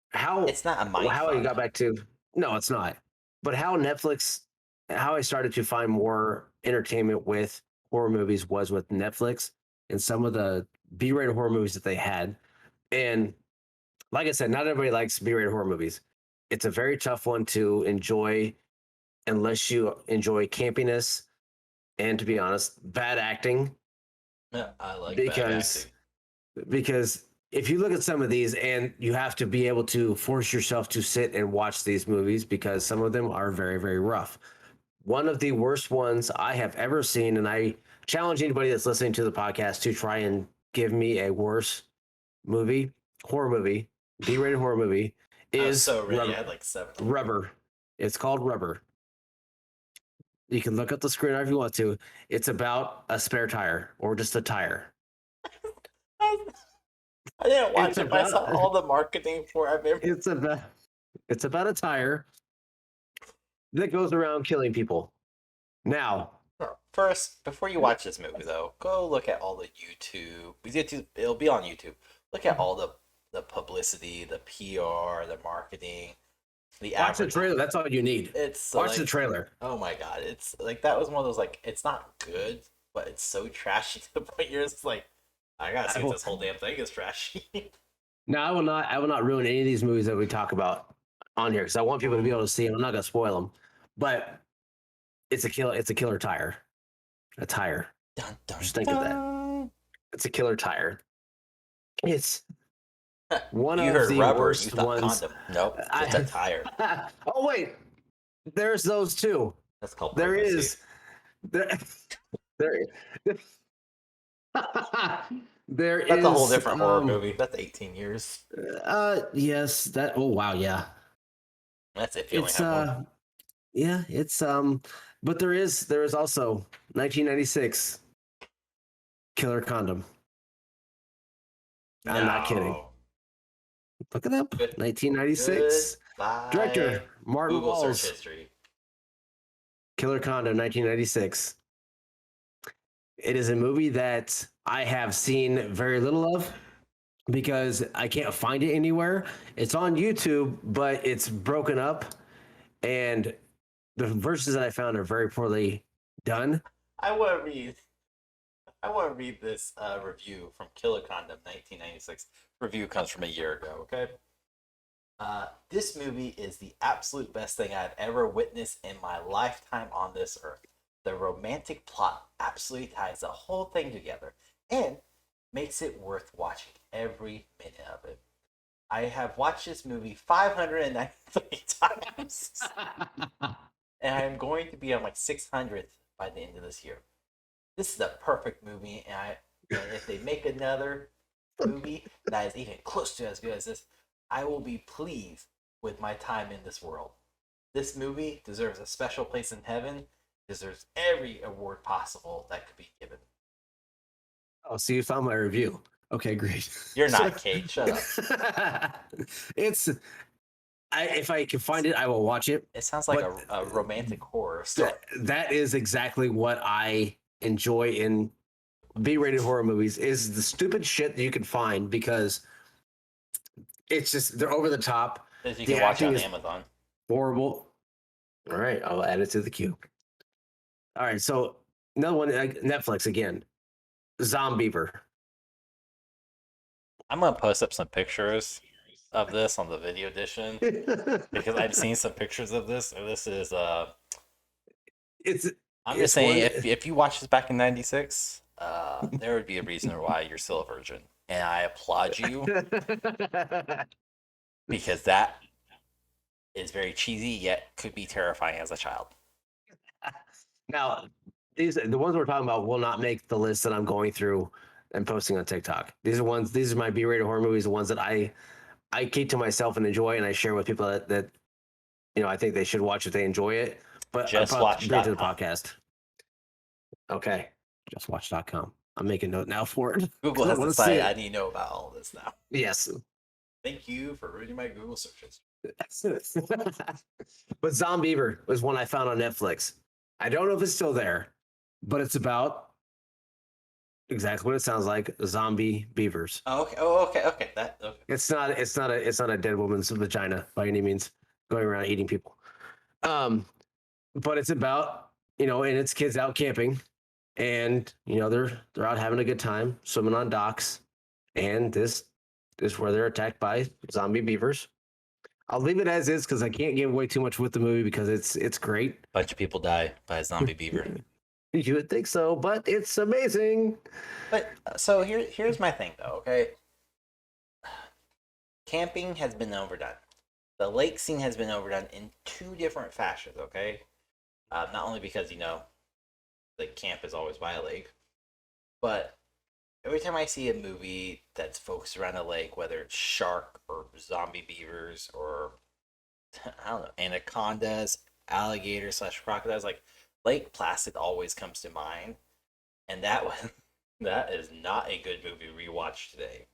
how it's not a mind how he got back to it's not. But how I started to find more entertainment with horror movies was with Netflix and some of the B-rated horror movies that they had. And like I said, not everybody likes B-rated horror movies. It's a very tough one to enjoy unless you enjoy campiness and, to be honest, bad acting. Yeah, I like bad acting. Because if you look at some of these, and you have to be able to force yourself to sit and watch these movies because some of them are very, very rough. One of the worst ones I have ever seen, and I challenge anybody that's listening to the podcast to try and give me a worse horror movie, B-rated horror movie, is so ready. Rubber. I had like 7. Rubber. It's called Rubber. You can look up the screen if you want to. It's about a spare tire or just a tire. I didn't watch it, but I saw all the marketing for it. It's about a tire that goes around killing people. Now, first, before you watch this movie, though, go look at all the YouTube. It'll be on YouTube. Look at all the publicity, the PR, the marketing. Watch the trailer. That's all you need. Watch the trailer. Oh my god, it's like that was one of those like it's not good, but it's so trashy to the point you're just like, I gotta see if this whole damn thing is trashy. No, I will not ruin any of these movies that we talk about on here because I want people to be able to see them. I'm not gonna spoil them, but it's a killer tire. A tire. Dun, dun, just think of that. It's a killer tire. It's one you of heard the rubber, worst you ones. Condom. Nope, it's a tire. Oh wait, there's those too. That's called pregnancy. There That's a whole different horror movie. That's 18 years. Yes. That. Oh wow. Yeah. That's if you only have one. Yeah. It's but there is also 1996 Killer Condom. I'm not kidding. Look it up. 1996. Director Martin Google Walls. search history. Killer Condom, 1996. It is a movie that I have seen very little of because I can't find it anywhere. It's on YouTube, but it's broken up, and the versions that I found are very poorly done. I want to read. I want to read this review from Killer Condom 1996. Review comes from a year ago. Okay. This movie is the absolute best thing I've ever witnessed in my lifetime on this earth. The romantic plot absolutely ties the whole thing together and makes it worth watching every minute of it. I have watched this movie 593 times, and I'm going to be on my 600th by the end of this year. This is a perfect movie, and if they make another movie that is even close to as good as this, I will be pleased with my time in this world. This movie deserves a special place in heaven, deserves every award possible that could be given. Oh, so you found my review. Okay, great. You're not, Kate. Shut up. It's if I can find it, I will watch it. It sounds like a romantic horror story. That is exactly what I enjoy in B-rated horror movies is the stupid shit that you can find because it's just they're over the top. You can watch it on Amazon. Horrible. All right, I'll add it to the queue. All right, so another one, Netflix again. Zombiever. I'm gonna post up some pictures of this on the video edition because I've seen some pictures of this, and this is it's. I'm just saying, if you watched this back in '96, there would be a reason why you're still a virgin, and I applaud you because that is very cheesy yet could be terrifying as a child. Now, the ones we're talking about will not make the list that I'm going through and posting on TikTok. These are my B-rated horror movies, the ones that I keep to myself and enjoy, and I share with people that I think they should watch if they enjoy it. But just watch bring to the podcast. Okay, justwatch.com. I'm making a note now for it. Google has decided I need to know about all this now. Yes. Thank you for ruining my Google searches. But Zombiever was one I found on Netflix. I don't know if it's still there, but it's about exactly what it sounds like: zombie beavers. Oh, okay. Oh, okay. Okay. Okay. It's not a dead woman's vagina by any means going around eating people. But it's about and it's kids out camping, and they're out having a good time swimming on docks, and this is where they're attacked by zombie beavers. I'll leave it as is because I can't give away too much with the movie because it's great. Bunch of people die by a zombie beaver. You would think so, but it's amazing. But so here's my thing though. Okay, camping has been overdone. The lake scene has been overdone in two different fashions. Okay, not only because the camp is always by a lake, but every time I see a movie that's focused around a lake, whether it's shark or zombie beavers or I don't know, anacondas, alligators / crocodiles, like Lake Placid always comes to mind, and that is not a good movie to rewatch today.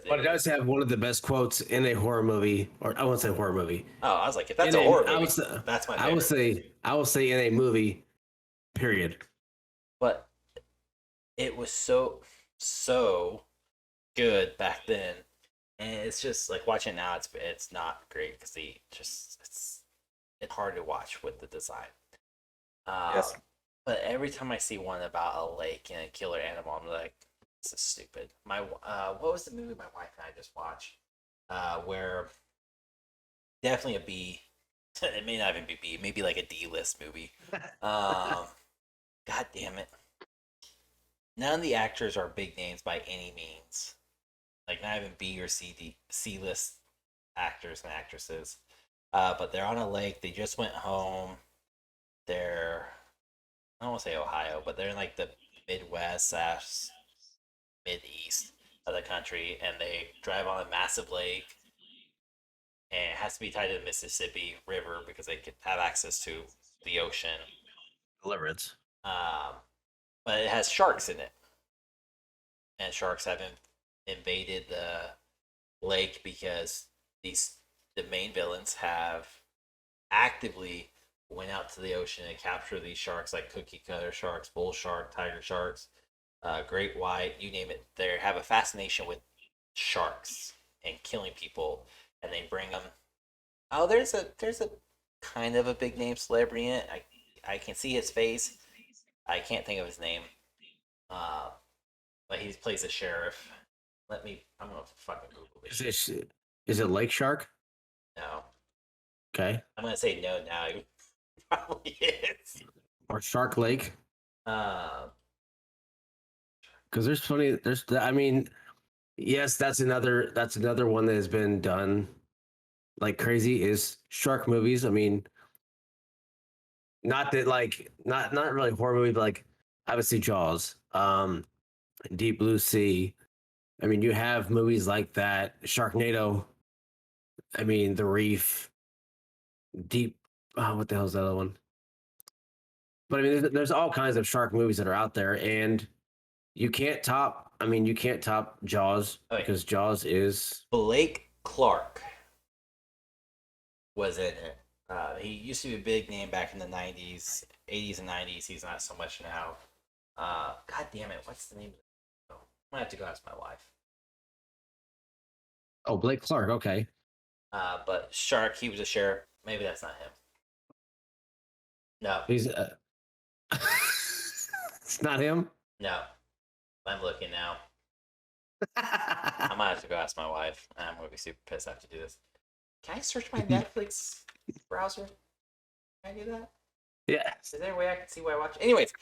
But it does have one of the best quotes in a horror movie, or I won't say horror movie. Oh, I was like, if that's a horror movie, that's my favorite. I will say in a movie, period. But it was so good back then, and it's just like watching it now. It's not great because it's hard to watch with the design. Yes. But every time I see one about a lake and a killer animal, I'm like, this is stupid. What was the movie my wife and I just watched? Where definitely a B. It may not even be B. Maybe like a D-list movie. God damn it. None of the actors are big names by any means. Like not even B or C-list actors and actresses. But they're on a lake. They just went home. They're, I don't want to say Ohio, but they're in like the Midwest / Mid-East of the country, and they drive on a massive lake, and it has to be tied to the Mississippi River because they could have access to the ocean. Deliverance. But it has sharks in it, and sharks have invaded the lake because the main villains have actively went out to the ocean and captured these sharks, like cookie cutter sharks, bull shark, tiger sharks, great white, you name it. They have a fascination with sharks and killing people, and they bring them. Oh, there's a kind of a big name celebrity in it. I can see his face. I can't think of his name. Uh, but he plays a sheriff. I'm gonna fucking Google this. Is it Lake Shark? No. Okay. I'm gonna say no now. It probably is. Or Shark Lake? Uh, Because there's plenty. I mean, yes, that's another one that has been done like crazy is shark movies. I mean, not that like not really horror movie, but like obviously Jaws, Deep Blue Sea. I mean, you have movies like that, Sharknado. I mean, The Reef, Deep. Oh, what the hell's that other one? But I mean, there's all kinds of shark movies that are out there, and you can't top. I mean, you can't top Jaws because Jaws is Blake Clark was in it. He used to be a big name back in the 90s, 80s, and 90s. He's not so much now. God damn it, what's the name of it? I'm gonna have to go ask my wife. Oh, Blake Clark. Okay. But Shark, he was a sheriff. Maybe that's not him. No. He's. It's not him. No. I'm looking now. I might have to go ask my wife. I'm gonna be super pissed I have to do this. Can I search my Netflix browser? Can I do that? Yeah. Is there a way I can see what I watch? Anyways,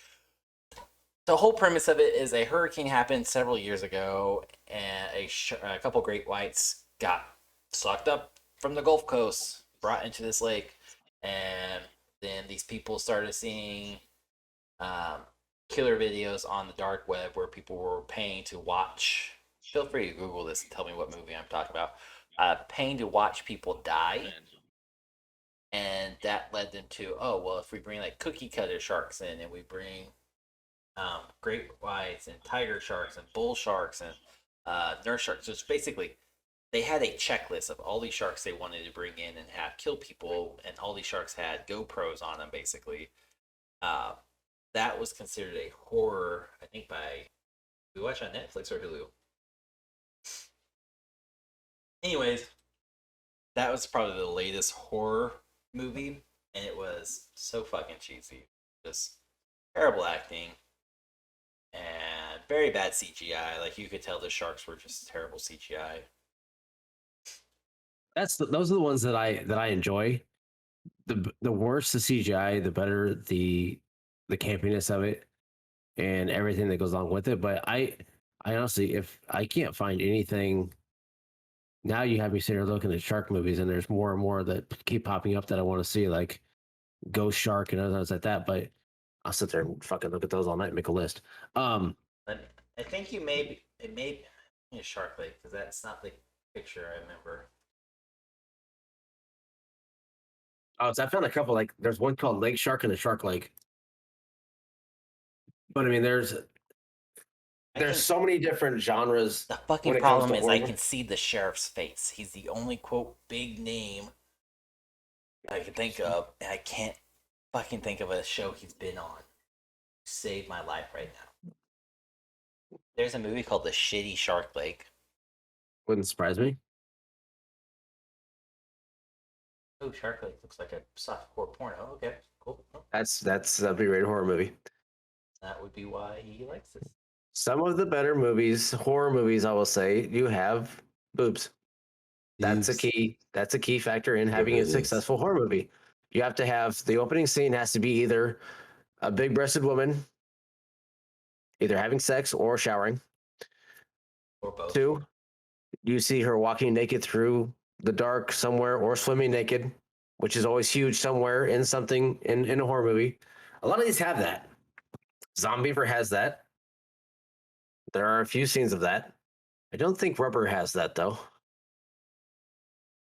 the whole premise of it is a hurricane happened several years ago, and a couple great whites got sucked up from the Gulf Coast, brought into this lake, and then these people started seeing killer videos on the dark web where people were paying to watch. Feel free to Google this and tell me what movie I'm talking about. Paying to watch people die. And that led them to, oh, well, if we bring like cookie cutter sharks in and we bring great whites and tiger sharks and bull sharks and nurse sharks. So it's basically, they had a checklist of all these sharks they wanted to bring in and have kill people, and all these sharks had GoPros on them, basically. That was considered a horror, I think, by, we watch on Netflix or Hulu. Anyways, that was probably the latest horror movie, and it was so fucking cheesy. Just terrible acting and very bad CGI. Like, you could tell the sharks were just terrible CGI. Those are the ones that I enjoy. The worse the CGI, the better the campiness of it and everything that goes along with it. But I honestly, if I can't find anything now, you have me sitting here looking at shark movies, and there's more and more that keep popping up that I want to see, like Ghost Shark and other things like that. But I'll sit there and fucking look at those all night and make a list. I think it may be a Shark Lake, because that's not the picture I remember. Oh, so I found a couple. Like, there's one called Lake Shark and the Shark Lake. But I mean, there's so many different genres. The fucking problem is I can see the sheriff's face. He's the only quote big name I can think of, and I can't fucking think of a show he's been on. Saved my life right now. There's a movie called The Shitty Shark Lake. Wouldn't surprise me. Oh, Shark Lake looks like a softcore porno. Okay, cool. Oh. That's a B-rated horror movie. That would be why he likes this. Some of the better movies, horror movies, I will say, you have boobs. That's a key factor in having a successful horror movie. You have to have the opening scene has to be either a big-breasted woman, either having sex or showering. Or both. 2, you see her walking naked through the dark somewhere or swimming naked, which is always huge somewhere in something in a horror movie. A lot of these have that. Zombiever has that. There are a few scenes of that. I don't think Rubber has that, though.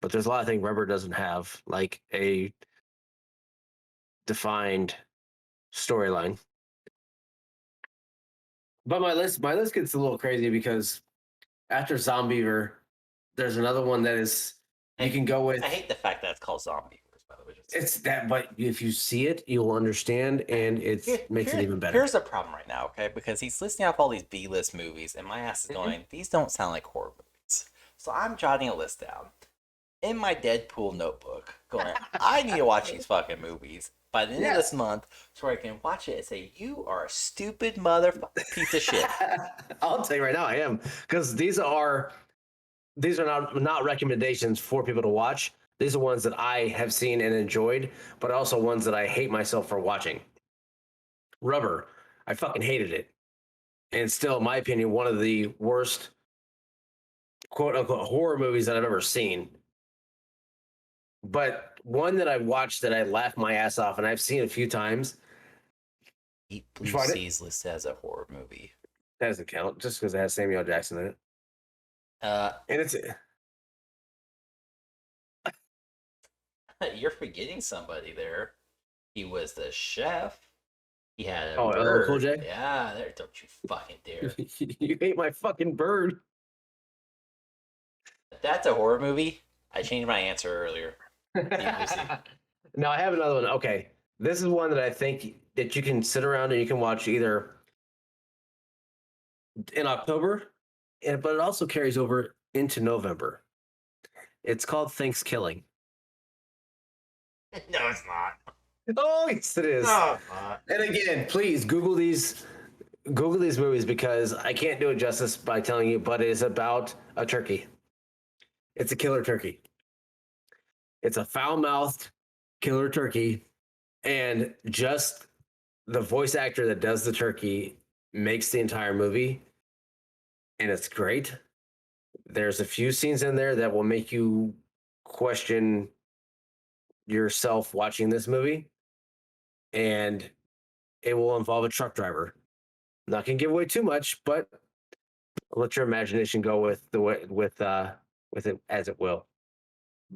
But there's a lot of things Rubber doesn't have, like a defined storyline. But my list gets a little crazy because after Zombiever, there's another one that is you can go with. I hate the fact that it's called Zombiever, by the way. It's that, but if you see it, you'll understand, and it makes it even better. Here's the problem right now, okay? Because he's listing off all these B-list movies, and my ass is going, these don't sound like horror movies. So I'm jotting a list down in my Deadpool notebook, going, I need to watch these fucking movies by the end of this month so I can watch it and say, you are a stupid motherfucking piece of shit. I'll tell you right now, I am, because these are not recommendations for people to watch. These are ones that I have seen and enjoyed, but also ones that I hate myself for watching. Rubber, I fucking hated it, and still, in my opinion, one of the worst quote unquote horror movies that I've ever seen. But one that I watched that I laughed my ass off, and I've seen a few times. Deep Blue Sea's listed as a horror movie. That doesn't count, just because it has Samuel Jackson in it. And it's you're forgetting somebody there. He was the chef. He had a bird. Cool J? Yeah, there. Don't you fucking dare. You ate my fucking bird. That's a horror movie. I changed my answer earlier. No, I have another one. Okay, this is one that I think that you can sit around and you can watch either in October, but it also carries over into November. It's called Thanksgiving. No, it's not. Oh, yes, it is. No, it's not. And again, please Google these movies, because I can't do it justice by telling you, but it is about a turkey. It's a killer turkey. It's a foul-mouthed killer turkey, and just the voice actor that does the turkey makes the entire movie, and it's great. There's a few scenes in there that will make you question yourself watching this movie, and it will involve a truck driver. I'm not gonna give away too much, but let your imagination go with it as it will.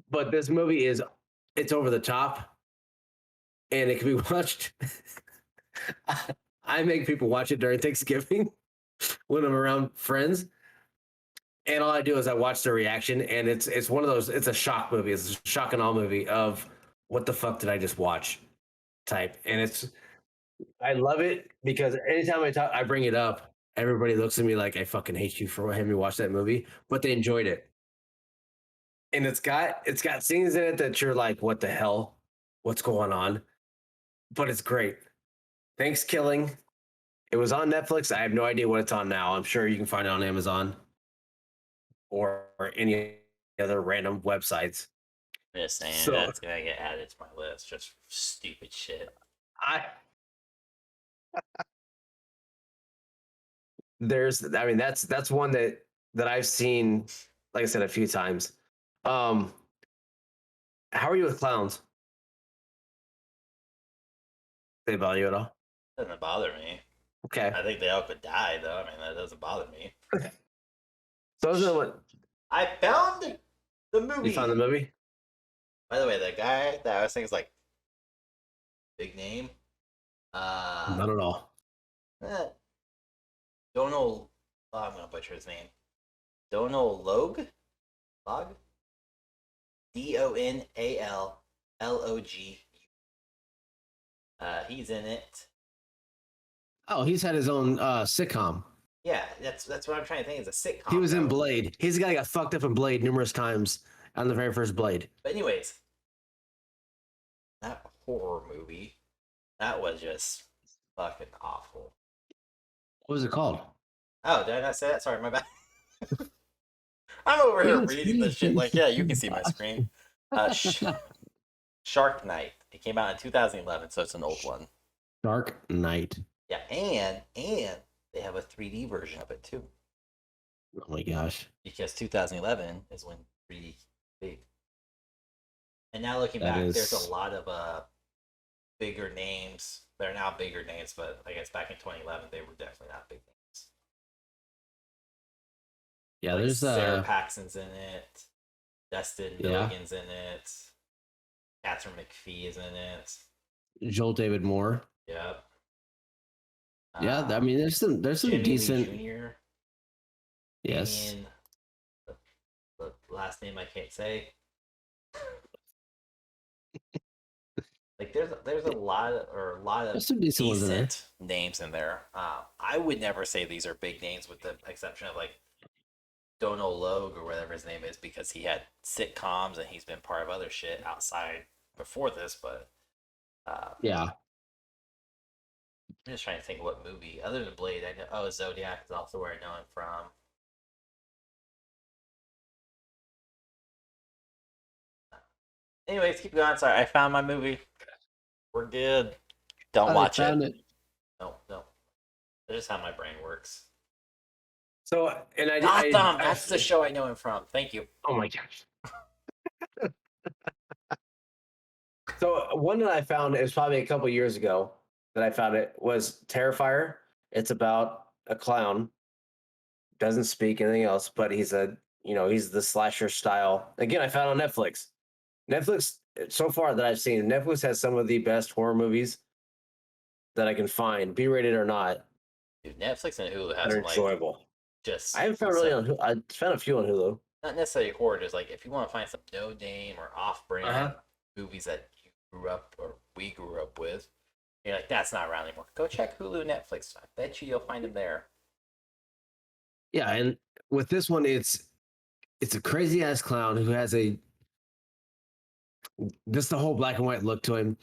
But this movie it's over the top, and it can be watched. I make people watch it during Thanksgiving when I'm around friends, and all I do is I watch their reaction, and it's one of those. It's a shock movie. It's a shock and awe movie of what the fuck did I just watch type, and I love it because anytime I bring it up, everybody looks at me like I fucking hate you for having me watch that movie, but they enjoyed it. And it's got scenes in it that you're like, what the hell? What's going on? But it's great. Thanksgiving. It was on Netflix. I have no idea what it's on now. I'm sure you can find it on Amazon or any other random websites. I'm just saying that's gonna get added to my list. Just stupid shit. That's one that I've seen, like I said, a few times. How are you with clowns? They bother you at all? Doesn't bother me. Okay. I think they all could die, though. I mean, that doesn't bother me. So isn't what I found the movie. You found the movie? By the way, the guy that I was thinking is like big name. Not at all. Don't know. Oh, I'm gonna butcher his name. Donal Log. Donallog. He's in it. Oh, he's had his own sitcom. Yeah, that's what I'm trying to think. It's a sitcom. He was in Blade. He's the guy that got fucked up in Blade numerous times on the very first Blade. But anyways, that horror movie, that was just fucking awful. What was it called? Oh, did I not say that? Sorry, my bad. I'm over here reading this shit. Like, yeah, you can see my screen. Shark Night. It came out in 2011, so it's an old one. Shark Night. Yeah, and they have a 3D version of it too. Oh my gosh! Because 2011 is when 3D big. And now looking back, there's a lot of bigger names. They're now bigger names, but I guess back in 2011 they were definitely not big names. Yeah, like there's Sarah Paxton's in it. Dustin Milligan's in it. Catherine McPhee is in it. Joel David Moore. Yep. Yeah, I mean, there's some Jimmy decent. Lee Jr. Yes. The last name I can't say. Like there's a lot of There's some decent ones in there. decent names in there. I would never say these are big names with the exception of like Donald Logue or whatever his name is because he had sitcoms and he's been part of other shit outside before this. But Yeah. I'm just trying to think what movie other than Blade. I know. Oh, Zodiac is also where I know him from. Anyways, keep going. Sorry, I found my movie. We're good. Don't watch it. Found it. No, no. That's just how my brain works. So, and Gotham. That's the show I know him from. Thank you. Oh my gosh. So one that I found is probably a couple years ago that I found it was Terrifier. It's about a clown, doesn't speak anything else, but he's he's the slasher style. Again, I found on Netflix. Netflix, so far that I've seen, Netflix has some of the best horror movies that I can find, B-rated or not. Dude, Netflix and Hulu That has are some like enjoyable. just. I haven't found really on. I found a few on Hulu. Not necessarily horror. Just like if you want to find some no name or off-brand movies that you grew up or we grew up with, you're like that's not around anymore. Go check Hulu, Netflix. I bet you'll find them there. Yeah, and with this one, it's a crazy ass clown who has just the whole black and white look to him,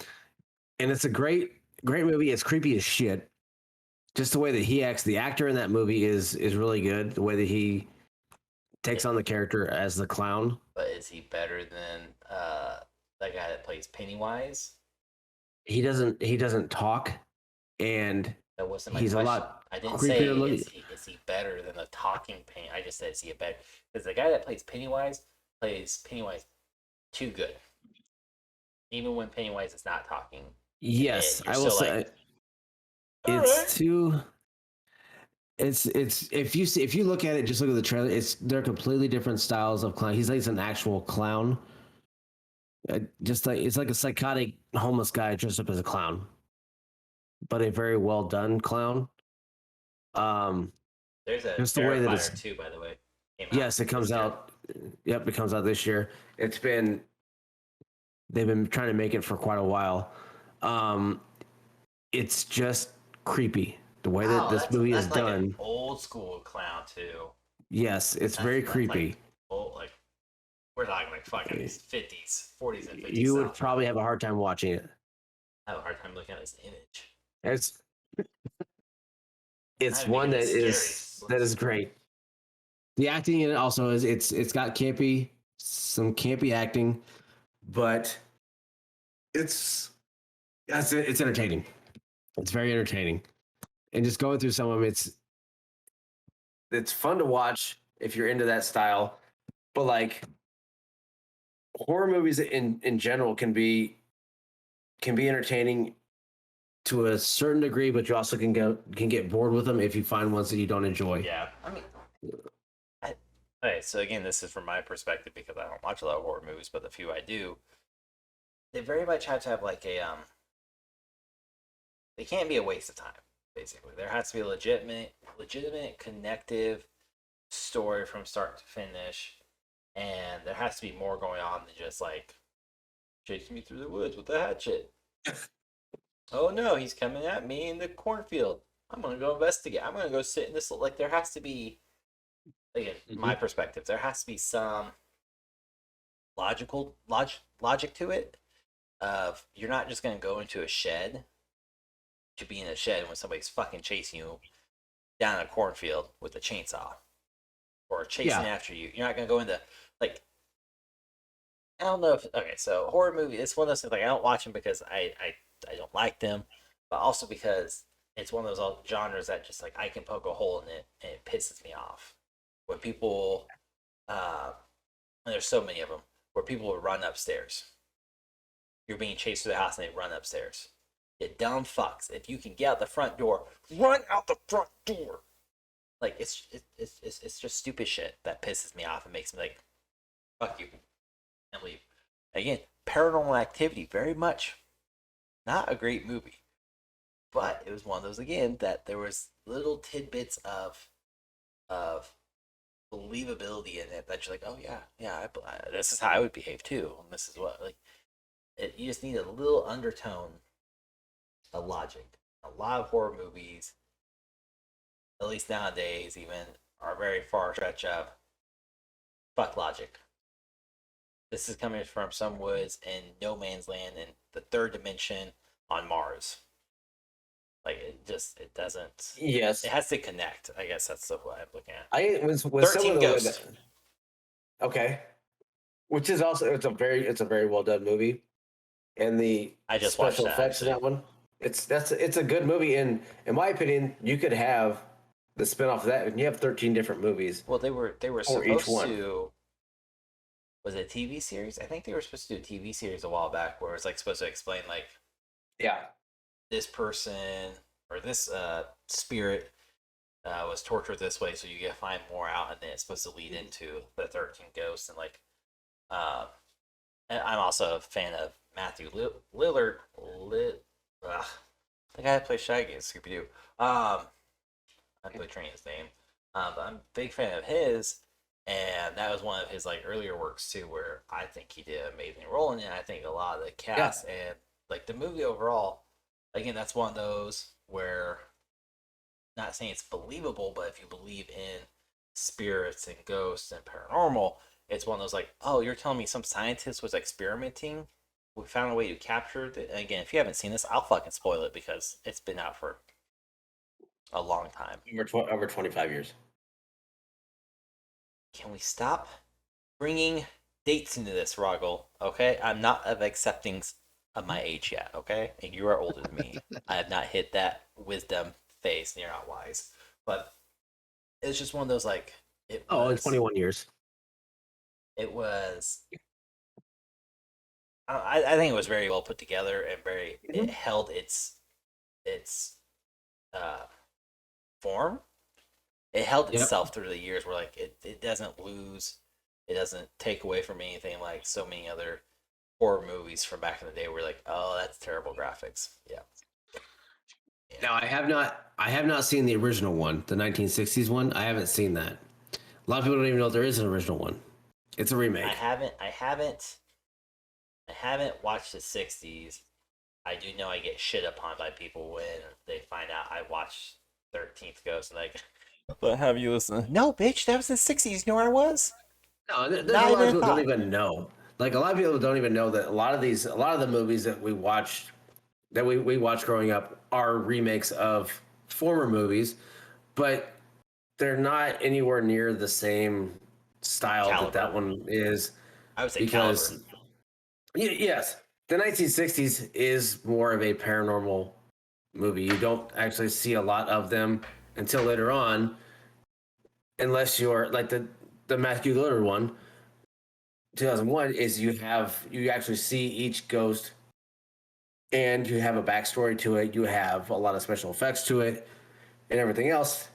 and it's a great movie. It's creepy as shit. Just the way that he acts, the actor in that movie is really good. The way that he takes on the character as the clown. But is he better than that guy that plays Pennywise? He doesn't talk, and That wasn't my he's question. a lot. I didn't say creepier is he better than the talking Penny. I just said is he a better because the guy that plays Pennywise too good. Even when Pennywise is not talking. Yes, I will say it's too. It's if you look at it, just look at the trailer. They're completely different styles of clown. He's like an actual clown. Just like it's like a psychotic homeless guy dressed up as a clown, but a very well done clown. There's a just the way that it's too, by the way. Yes, it comes out. Yep, it comes out this year. They've been trying to make it for quite a while. It's just creepy the way that this movie is done. Like an old school clown too. Yes, it's very creepy. Like we're talking like fucking 50s, 40s, and 50s. You would probably have a hard time watching it. I have a hard time looking at his image. It's one that is great. The acting in it also is it's got some campy acting, but it's entertaining. It's very entertaining, and just going through some of them, it's fun to watch if you're into that style. But like horror movies in general can be entertaining to a certain degree, but you also can get bored with them if you find ones that you don't enjoy. Yeah, I mean, okay. So again, this is from my perspective because I don't watch a lot of horror movies, but the few I do, they very much have to have like a They can't be a waste of time. Basically, there has to be a legitimate, connective story from start to finish, and there has to be more going on than just like chasing me through the woods with a hatchet. Oh no, he's coming at me in the cornfield. I'm gonna go investigate. I'm gonna go sit in this. Like there has to be, again, my perspective. There has to be some logic to it. Of you're not just gonna go into a shed to be in a shed when somebody's fucking chasing you down a cornfield with a chainsaw or chasing after you. You're not gonna go into like. I don't know if okay. So horror movie. It's one of those things like I don't watch them because I don't like them, but also because it's one of those genres that just like I can poke a hole in it and it pisses me off. When people, and there's so many of them, where people will run upstairs. You're being chased through the house and they run upstairs. You dumb fucks. If you can get out the front door, run out the front door. Like it's just stupid shit that pisses me off and makes me like, fuck you, and leave. Again, Paranormal Activity, very much not a great movie, but it was one of those again that there was little tidbits of believability in it that you're like, oh yeah, this is how I would behave too, and this is what like you just need a little undertone of logic. A lot of horror movies, at least nowadays, even are very far stretch of fuck logic. This is coming from some woods in no man's land in the third dimension on Mars. Like it doesn't. Yes. It has to connect. I guess that's what I'm looking at. I was 13 Ghosts. Okay, which is also it's a very well done movie, and the I just special watched that, effects in that one. It's a good movie, and in my opinion, you could have the spinoff of that, and you have 13 different movies. Well, they were supposed to. Was it a TV series? I think they were supposed to do a TV series a while back where it's like supposed to explain like, yeah, this person or this spirit was tortured this way, so you get to find more out, and then it's supposed to lead into the 13 Ghosts, and like, and I'm also a fan of Matthew Lillard. The guy that plays Shaggy in Scooby Doo. I'm butchering his name, but I'm a big fan of his, and that was one of his like earlier works too, where I think he did an amazing role in it. I think a lot of the cast and like the movie overall, again, that's one of those where, not saying it's believable, but if you believe in spirits and ghosts and paranormal, it's one of those like, oh, you're telling me some scientist was experimenting? We found a way to capture it. Again, if you haven't seen this, I'll fucking spoil it because it's been out for a long time. Over 25 years. Can we stop bringing dates into this, Roggle? Okay? I'm not of accepting of my age yet, okay? And you are older than me. I have not hit that wisdom phase, and you're not wise. But it's just one of those, like... It's 21 years. It was... I think it was very well put together and very... Mm-hmm. It held its form. It held itself through the years where, like, it doesn't lose. It doesn't take away from anything like so many other horror movies from back in the day where, like, oh, that's terrible graphics. Yeah. Now, I have not seen the original one, the 1960s one. I haven't seen that. A lot of people don't even know there is an original one. It's a remake. I haven't watched the 60s. I do know I get shit upon by people when they find out I watched 13th Ghost, and like, but have you listened? No, bitch, that was the 60s. You know where I was? No, there's a lot of people don't even know. Like, a lot of people don't even know that a lot of the movies that we watched growing up are remakes of former movies, but they're not anywhere near the same style that one is. I would say because yes, the 1960s is more of a paranormal movie. You don't actually see a lot of them until later on, unless you're like the Matthew Lillard one, 2001, is you actually see each ghost and you have a backstory to it. You have a lot of special effects to it and everything else.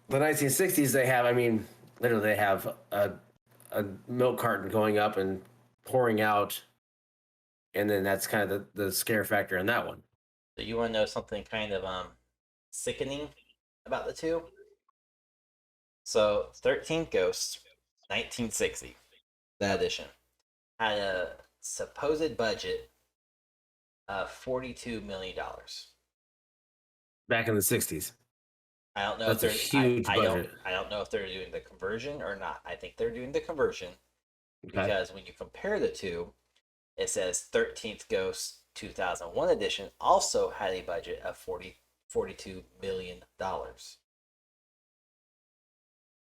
The 1960s, they have a milk carton going up and pouring out, and then that's kind of the scare factor in that one. So you want to know something kind of sickening about the two? So 13 Ghosts, 1960, that edition, had a supposed budget of $42 million. Back in the 60s. I don't know That's if they're a huge budget. I don't know if they're doing the conversion or not. I think they're doing the conversion because when you compare the two, it says 13th Ghost 2001 edition also had a budget of $42 million. So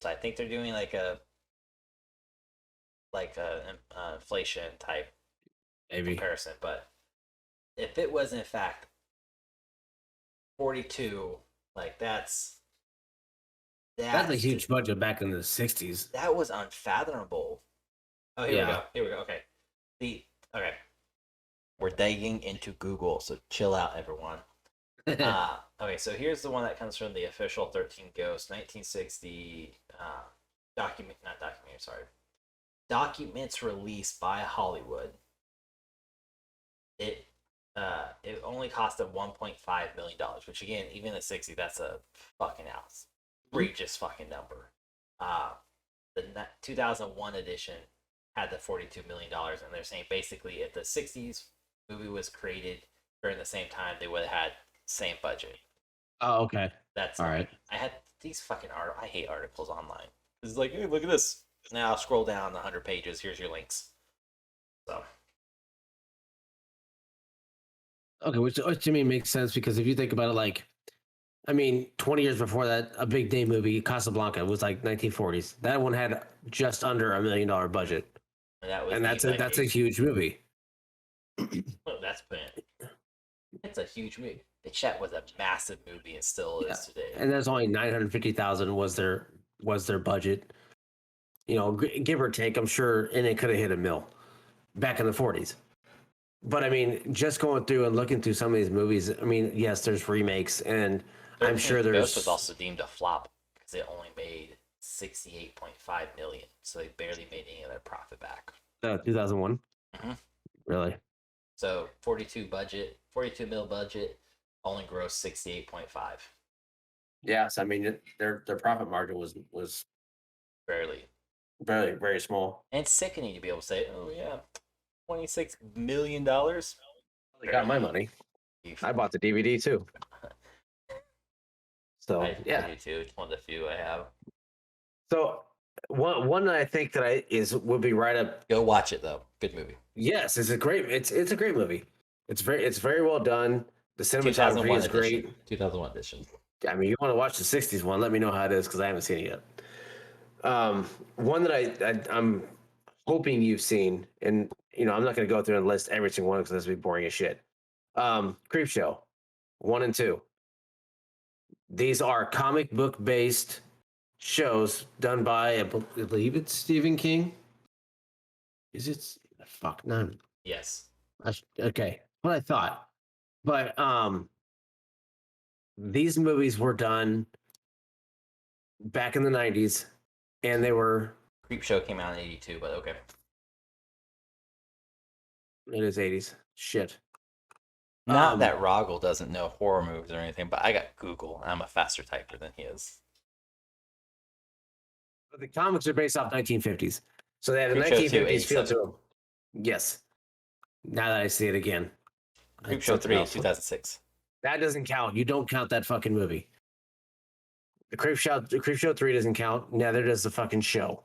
I think they're doing like a inflation type comparison. But if it was in fact 42, like that's a huge budget back in the 60s. That was unfathomable. Oh, here we go. Okay. We're digging into Google, so chill out, everyone. Okay, so here's the one that comes from the official 13 Ghosts 1960 documents released by Hollywood. It only cost them $1.5 million, which again, even in the 60s, that's a fucking outrageous fucking number. The 2001 edition had the $42 million, and they're saying basically if the 60s movie was created during the same time, they would have had same budget. Oh, okay. That's all right. I had these fucking I hate articles online. It's like, hey, look at this. Now I'll scroll down 100 pages. Here's your links. So. Okay, which to me makes sense because if you think about it, like, I mean, 20 years before that, a big name movie, Casablanca, was like 1940s. That one had just under $1 million budget, and that's a huge movie. Well, it's a huge movie. The Chat was a massive movie and still is today. And there's only 950,000 was their budget. You know, give or take, I'm sure, and it could have hit $1 million back in the 40s. But I mean, just going through and looking through some of these movies, I mean, yes, there's remakes, and I'm sure there's. Ghost was also deemed a flop because it only made $68.5 million, so they barely made any of their profit back. 2001. Mm-hmm. Really? So 42 mil budget, only grossed 68.5. Yes, I mean their profit margin was barely, very, very small. And it's sickening to be able to say, oh yeah, $26 million. They got my money. I bought the DVD too. So I do too. It's one of the few I have. So one that I think that would be right up. Go watch it though. Good movie. Yes, it's a great movie. It's very well done. The cinematography is great. 2001 edition. I mean, you want to watch the 60s one, let me know how it is because I haven't seen it yet. One that I'm hoping you've seen, and you know, I'm not going to go through and list every single one because this would be boring as shit. Creepshow 1 and 2. These are comic book based shows done by, I believe it's Stephen King. Is it? Fuck, none. Yes. Okay, what I thought. But these movies were done back in the 90s, and they were. Creepshow came out in 82, but okay. It is 80s. Shit. Not that Roggle doesn't know horror movies or anything, but I got Google. I'm a faster typer than he is. But the comics are based off 1950s, so they have a Creepshow 1950s feel to them. Yes. Now that I see it again. Creepshow 3, 2006. That doesn't count. You don't count that fucking movie. The Creepshow 3 doesn't count. Neither does the fucking show.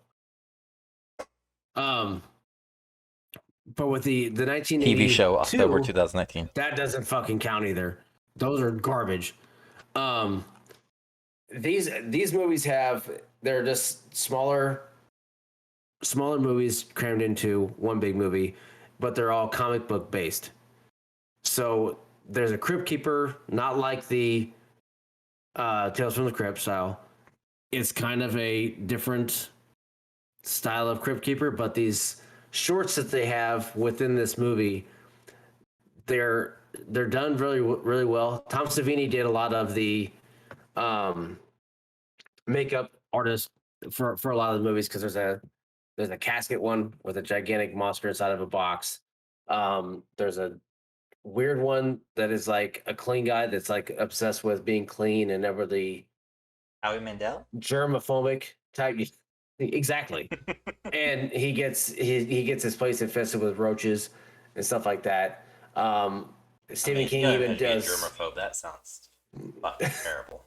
But with the 1982 TV show, October 2019. That doesn't fucking count either. Those are garbage. These movies they're just smaller movies crammed into one big movie, but they're all comic book based. So there's a Crypt Keeper, not like the Tales from the Crypt style. It's kind of a different style of Crypt Keeper, but these shorts that they have within this movie, they're done really, really well. Tom Savini did a lot of the makeup artist for a lot of the movies because there's a casket one with a gigantic monster inside of a box. There's a weird one that is like a clean guy that's like obsessed with being clean and never the Howie Mandel germophobic type. Exactly. And he gets his place infested with roaches and stuff like that. Stephen King even does germaphobe. That sounds fucking terrible.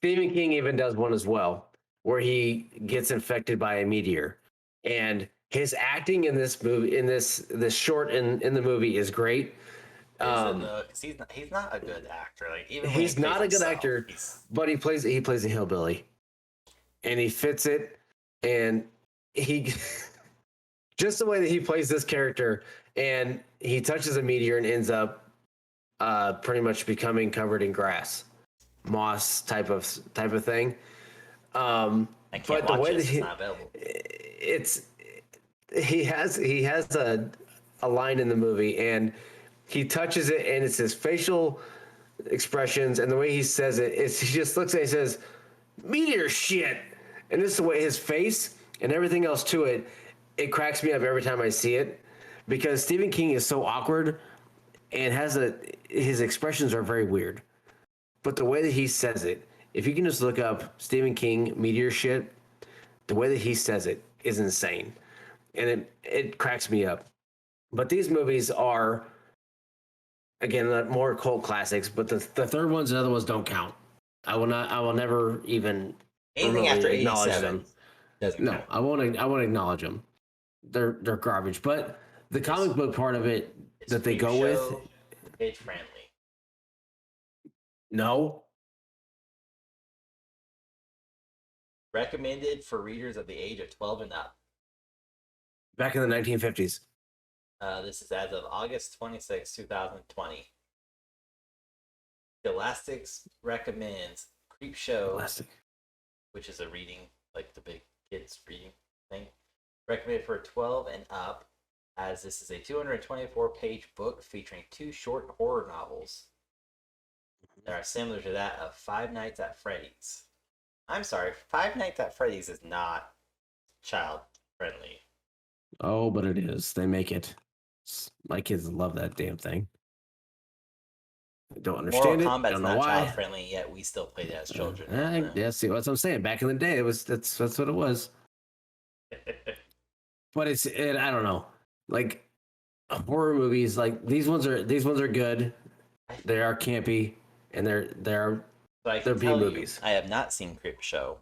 Stephen King even does one as well, where he gets infected by a meteor, and his acting in this movie, in this short in the movie, is great. He's not a good actor. Like even he's not a good actor, but he plays a hillbilly, and he fits it. And he just the way that he plays this character, and he touches a meteor and ends up pretty much becoming covered in grass, moss type of thing. But the way that he has a line in the movie, and he touches it, and it's his facial expressions and the way he says it is he just looks at it and says, "Meteor shit," and this is the way his face and everything else to it. It cracks me up every time I see it because Stephen King is so awkward and his expressions are very weird, but the way that he says it, if you can just look up Stephen King meteor shit, the way that he says it is insane. And it cracks me up. But these movies are, again, more cult classics. But the third ones and other ones don't count. I will not. I will never even anything after acknowledge 87 them. doesn't count. I won't. I won't acknowledge them. They're garbage. But the comic book part of it that they go with, age friendly. No. Recommended for readers of the age of 12 and up. Back in the 1950s. This is as of August 26, 2020. Scholastics recommends Creepshow, which is a reading, like the big kids reading thing. Recommended for 12 and up, as this is a 224-page book featuring 2 short horror novels that are similar to that of Five Nights at Freddy's. I'm sorry, Five Nights at Freddy's is not child friendly. Oh, but it is. They make it. My kids love that damn thing. I don't understand Mortal Kombat's don't know not why. child friendly, yet we still played it as children. Yeah, see what I'm saying. Back in the day, that's what it was. But I don't know. Like horror movies, like these ones are good. They are campy, and they're B movies. I have not seen Creepshow.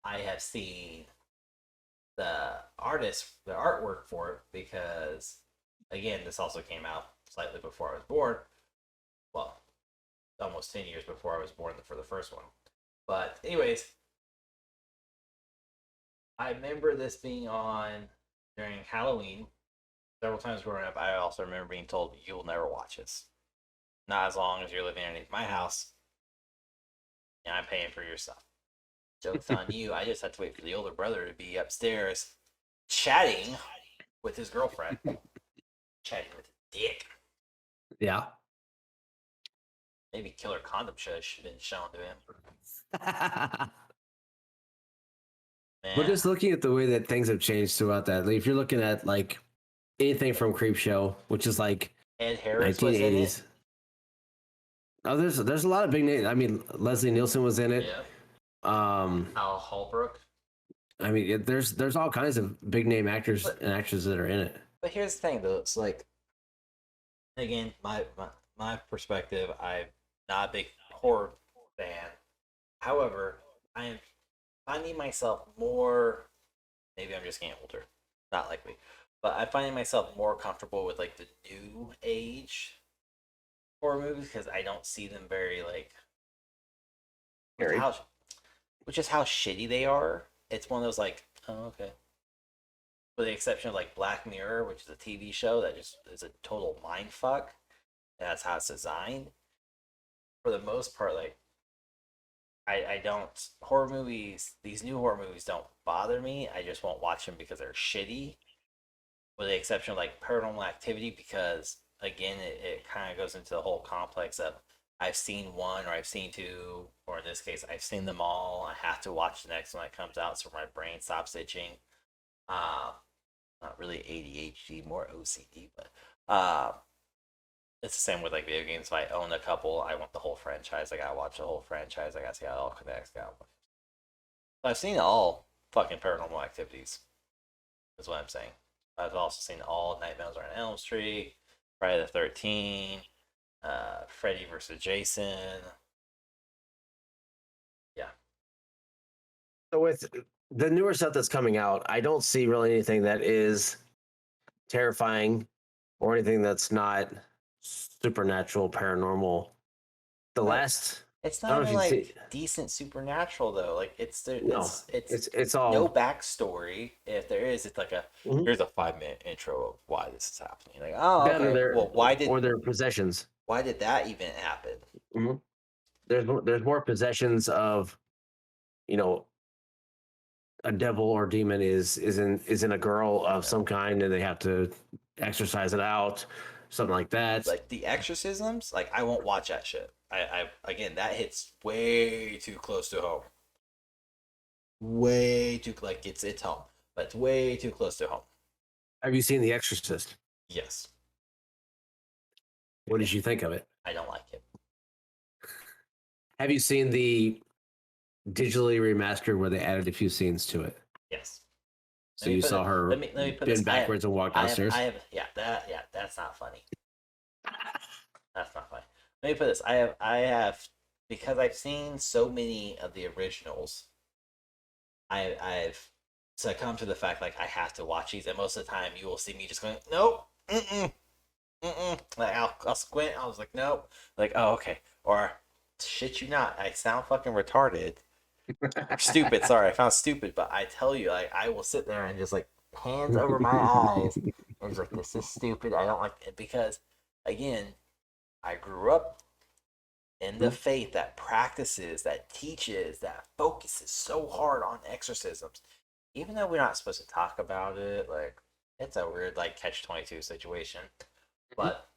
I have seen the artwork for it, because again, this also came out slightly before I was born. Well, almost 10 years before I was born for the first one. But anyways, I remember this being on during Halloween several times growing up. I also remember being told, you will never watch this. Not as long as you're living underneath my house. And I'm paying for your stuff. Joke's on you. I just had to wait for the older brother to be upstairs chatting with his girlfriend. Chatting with his dick. Yeah. Maybe killer condom should have been shown to him. But just looking at the way that things have changed throughout that, like if you're looking at like anything from Creepshow, which is like Ed Harris 1980s. Was in it. Oh, there's a lot of big names. I mean, Leslie Nielsen was in it. Yeah. Al Holbrook. I mean, there's all kinds of big name actors and actresses that are in it. But here's the thing, though. It's like, again, my perspective. I'm not a big horror fan. However, I am finding myself more. Maybe I'm just getting older. Not likely, but I'm finding myself more comfortable with like the new age horror movies, because I don't see them very like, which is how shitty they are. It's one of those like, oh, okay. With the exception of like Black Mirror, which is a TV show that just is a total mind fuck. That's how it's designed. For the most part, like I don't horror movies. These new horror movies don't bother me. I just won't watch them because they're shitty. With the exception of like Paranormal Activity, because again, it kind of goes into the whole complex of I've seen one or I've seen two, or in this case, I've seen them all. I have to watch the next one that comes out so my brain stops itching. Not really ADHD, more OCD, but it's the same with like video games. If I own a couple, I want the whole franchise. I gotta watch the whole franchise. I gotta see how it all connects. I've seen all fucking Paranormal Activities, is what I'm saying. I've also seen all Nightmares on Elm Street, Friday the 13th, Freddy vs. Jason. Yeah. So with the newer stuff that's coming out, I don't see really anything that is terrifying or anything that's not supernatural, paranormal. It's not even like decent supernatural though. Like it's all no backstory. If there is, it's like here's a 5-minute intro of why this is happening. Like, oh, okay. Well, why did or their possessions? Why did that even happen? Mm-hmm. There's more possessions of, a devil or demon is in a girl of some kind, and they have to exorcise it out, something like that. Like the exorcisms, like I won't watch that shit. I again, that hits way too close to home. Way too like it's home, but it's way too close to home. Have you seen The Exorcist? Yes. What did you think of it? I don't like it. Have you seen the digitally remastered where they added a few scenes to it? Yes. So you saw her let me put bend this. backwards and walk downstairs. That's not funny. That's not funny. Let me put this. I have because I've seen so many of the originals. I've succumbed to the fact like I have to watch these, and most of the time you will see me just going, nope, like I'll squint. I was like, nope, like oh okay, or shit you not, I sound fucking retarded. Stupid, sorry, I found stupid, but I tell you, like I will sit there and just like hands over my eyes, and it's like this is stupid. I don't like it because, again, I grew up in the faith that practices, that teaches, that focuses so hard on exorcisms, even though we're not supposed to talk about it. Like it's a weird like catch-22 situation, but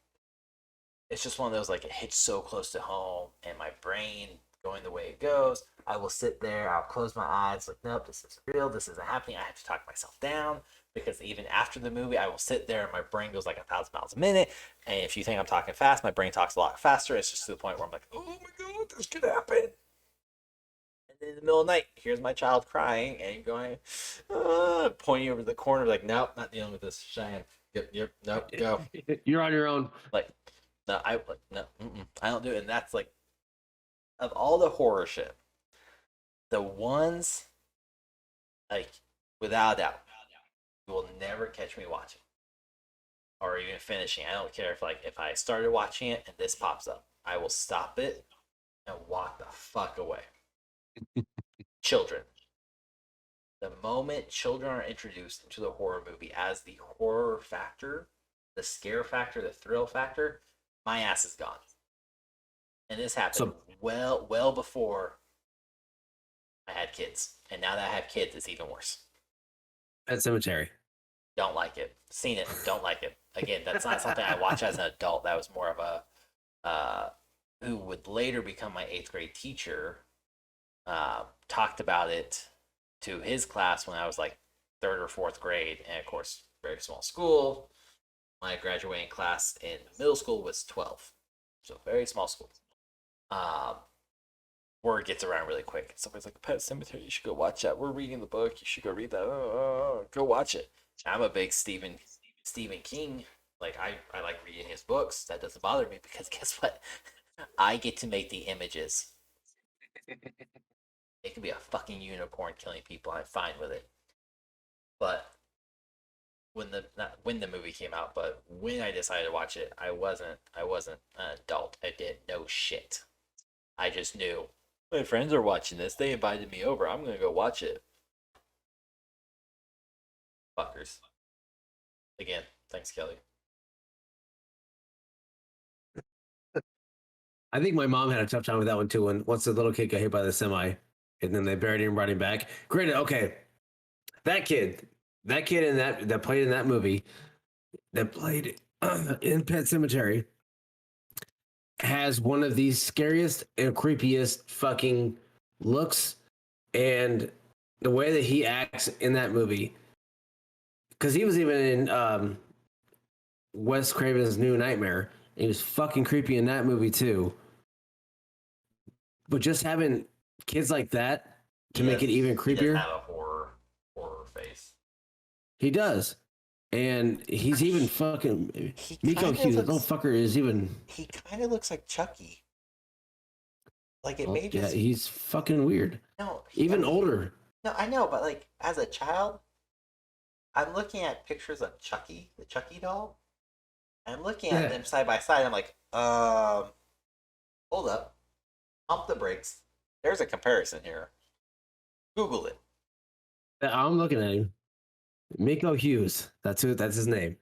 it's just one of those like it hits so close to home, and my brain going the way it goes. I will sit there, I'll close my eyes, like, nope, this isn't real, this isn't happening. I have to talk myself down because even after the movie, I will sit there and my brain goes like 1,000 miles a minute. And if you think I'm talking fast, my brain talks a lot faster. It's just to the point where I'm like, oh my god, this could happen. And then in the middle of the night, here's my child crying and going, pointing over the corner, like, nope, not dealing with this. Cheyenne, yep, nope, go. You're on your own. Like, no, I don't do it. And that's like, of all the horror shit, the ones, like, without a doubt, you will never catch me watching or even finishing. I don't care if I started watching it and this pops up, I will stop it and walk the fuck away. Children. The moment children are introduced into the horror movie as the horror factor, the scare factor, the thrill factor, my ass is gone. And this happened well before I had kids. And now that I have kids, it's even worse. Pet Cemetery. Don't like it. Seen it. Don't like it. Again, that's not something I watch as an adult. That was more of a who would later become my 8th grade teacher. Talked about it to his class when I was like 3rd or 4th grade, and of course, very small school. My graduating class in middle school was 12, so very small school. Word gets around really quick. Somebody's like, Pet Cemetery, you should go watch that. We're reading the book. You should go read that. Go watch it. I'm a big Stephen King. Like, I like reading his books. That doesn't bother me because guess what? I get to make the images. It could be a fucking unicorn killing people. I'm fine with it. But not when the movie came out, but when I decided to watch it, I wasn't an adult. I did no shit. I just knew my friends are watching this. They invited me over. I'm gonna go watch it. Fuckers. Again, thanks, Kelly. I think my mom had a tough time with that one too. When once the little kid got hit by the semi, and then they buried him, brought him back. Granted, okay, that kid in that played in that movie, that played in Pet Cemetery, has one of the scariest and creepiest fucking looks, and the way that he acts in that movie. Because he was even in Wes Craven's New Nightmare. He was fucking creepy in that movie too. But just having kids like that to make it even creepier. He does have a horror face. He does. And he's even fucking Miko Hughes. That little fucker is even. He kind of looks like Chucky. Like it made. Yeah, he's fucking weird. No, even older. No, I know, but like as a child, I'm looking at pictures of Chucky, the Chucky doll. I'm looking at them side by side. I'm like, hold up, pump the brakes. There's a comparison here. Google it. I'm looking at him. Miko Hughes. That's his name.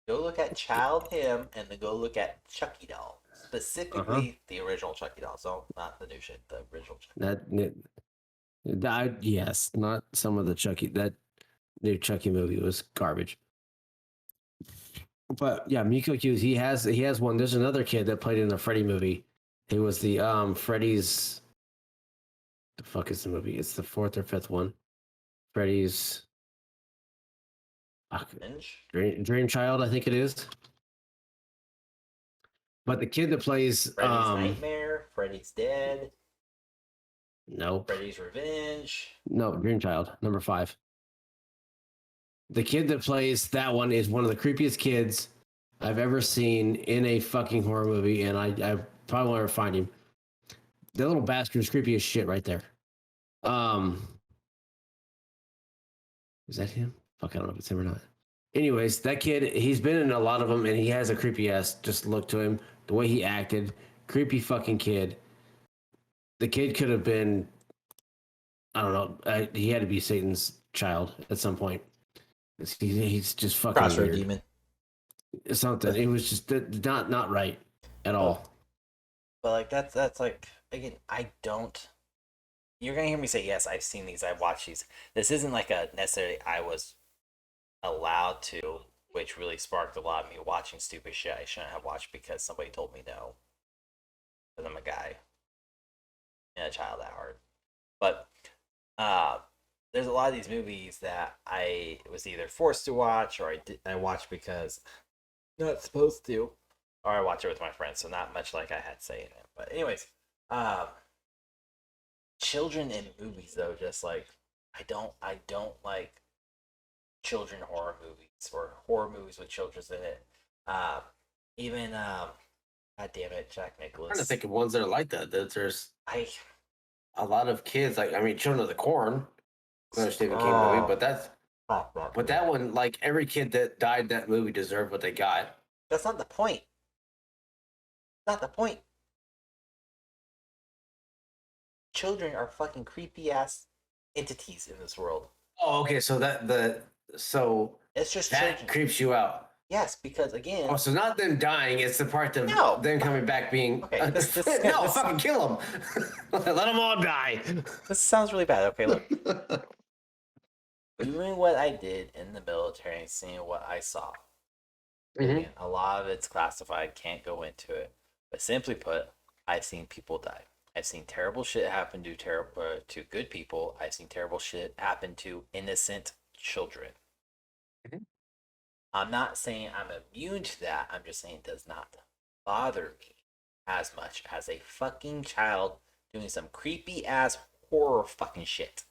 Go look at Child him, and then go look at Chucky doll. Specifically, the original Chucky doll. So not the new shit. The original Chucky. Yes, not some of the Chucky. That new Chucky movie was garbage. But yeah, Miko Hughes. He has one. There's another kid that played in the Freddy movie. He was the Freddy's. The fuck is the movie? It's the 4th or 5th one. Freddy's. Dream Child, I think it is. But the kid that plays Freddy's Nightmare, Freddy's Dead. No. Freddy's Revenge. No, Dream Child, number 5. The kid that plays that one is one of the creepiest kids I've ever seen in a fucking horror movie, and I probably won't ever find him. That little bastard is creepy as shit right there. Is that him? Fuck, I don't know if it's him or not. Anyways, that kid, he's been in a lot of them, and he has a creepy ass just look to him. The way he acted, creepy fucking kid. The kid could have been, I don't know, he had to be Satan's child at some point. He's just fucking Crossroad weird. demon. Something. It was just not right at all. But like that's like, again, I don't. You're gonna hear me say yes. I've seen these. I've watched these. This isn't like a necessarily I was allowed to, which really sparked a lot of me watching stupid shit I shouldn't have watched because somebody told me no. Because I'm a guy and a child at heart. But there's a lot of these movies that I was either forced to watch or I watched because I'm not supposed to, or I watch it with my friends. So not much like I had say in it. But anyways, children in movies though, just like I don't like children horror movies or horror movies with children in it. Even God damn it, Jack Nicholas. I'm trying to think of ones that are like that. There's I a lot of kids, like, I mean, Children of the Corn, another Stephen King movie, but that one, like, every kid that died in that movie deserved what they got. That's not the point. Not the point. Children are fucking creepy ass entities in this world. Oh, okay. So it's just that children. Creeps you out. Yes, because again. Oh, so not them dying; it's the part of them coming back being. Okay, no, fucking kill them. Let them all die. This sounds really bad. Okay, look. Doing what I did in the military and seeing what I saw. Again, a lot of it's classified. Can't go into it. But simply put, I've seen people die. I've seen terrible shit happen to good people. I've seen terrible shit happen to innocent children. I'm not saying I'm immune to that. I'm just saying it does not bother me as much as a fucking child doing some creepy ass horror fucking shit.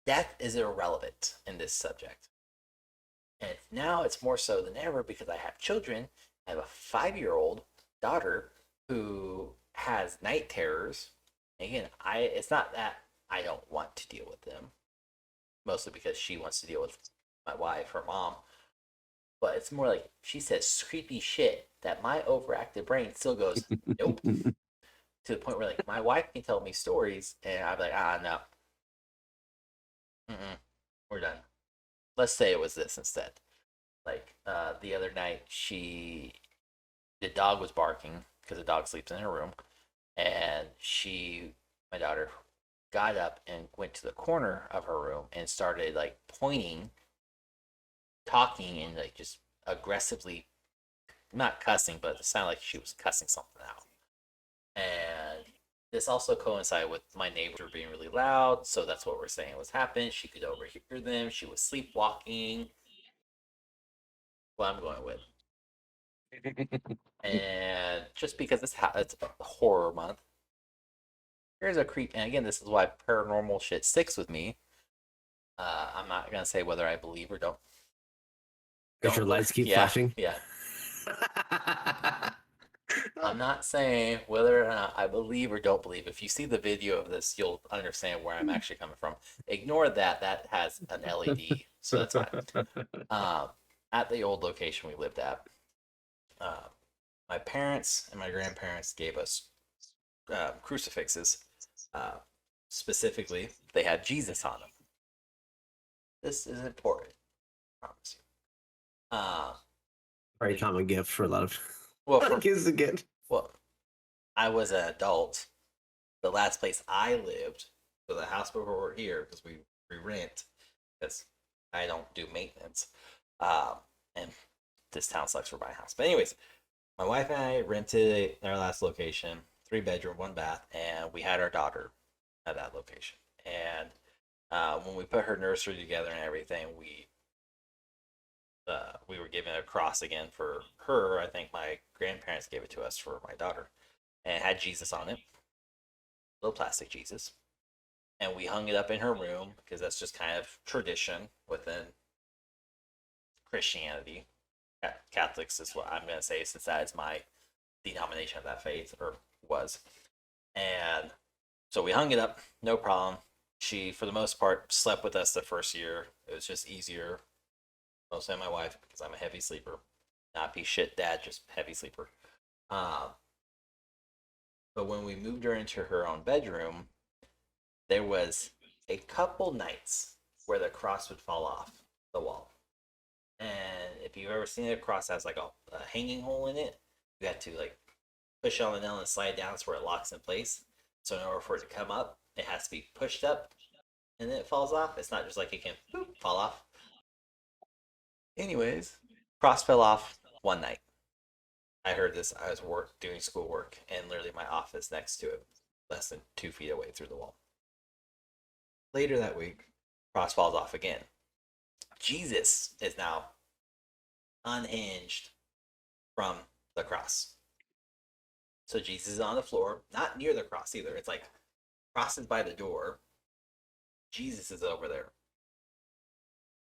Death is irrelevant in this subject. And now it's more so than ever because I have children. I have a 5-year-old daughter who has night terrors. Again, it's not that I don't want to deal with them. Mostly because she wants to deal with my wife, her mom. But it's more like she says creepy shit that my overactive brain still goes, nope. To the point where like my wife can tell me stories and I'm like, no. We're done. Let's say it was this instead. Like the other night, the dog was barking because the dog sleeps in her room, and my daughter, got up and went to the corner of her room and started like pointing, talking, and like just aggressively, not cussing, but it sounded like she was cussing something out. And this also coincided with my neighbors being really loud, so that's what we're saying was happening. She could overhear them. She was sleepwalking. What I'm going with. And just because it's a horror month, here's a creep. And again, this is why paranormal shit sticks with me. I'm not gonna say whether I believe or don't. Because your lights keep flashing? Yeah. I'm not saying whether or not I believe or don't believe. If you see the video of this, you'll understand where I'm actually coming from. Ignore that. That has an LED, so that's fine. At the old location we lived at, my parents and my grandparents gave us crucifixes. Specifically, they had Jesus on them. This is important. I promise you. Very common gift for a lot of kids to get. Well, I was an adult. The last place I lived, so the house where we're here, because we rent, because I don't do maintenance. And this town sucks for buying a house. But anyways, my wife and I rented our last location, 3-bedroom, 1 bath, and we had our daughter at that location. And when we put her nursery together and everything, we were given a cross again for her. I think my grandparents gave it to us for my daughter, and it had Jesus on it, little plastic Jesus. and we hung it up in her room because that's just kind of tradition within Christianity. Catholics is what I'm going to say, since that is my denomination of that faith, or was. And so we hung it up, no problem. She, for the most part, slept with us the first year. It was just easier. Mostly my wife, because I'm a heavy sleeper. Not be shit dad, just heavy sleeper. But when we moved her into her own bedroom, there was a couple nights where the cross would fall off the wall. And if you've ever seen it, a cross has like a hanging hole in it. You have to like push on the nail and slide down so where it locks in place. So in order for it to come up, it has to be pushed up and then it falls off. It's not just like it can fall off. Anyways, cross fell off one night. I heard this. I was doing schoolwork, and literally my office next to it, less than 2 feet away through the wall. Later that week, cross falls off again. Jesus is now unhinged from the cross. So Jesus is on the floor, not near the cross either. It's like cross is by the door. Jesus is over there.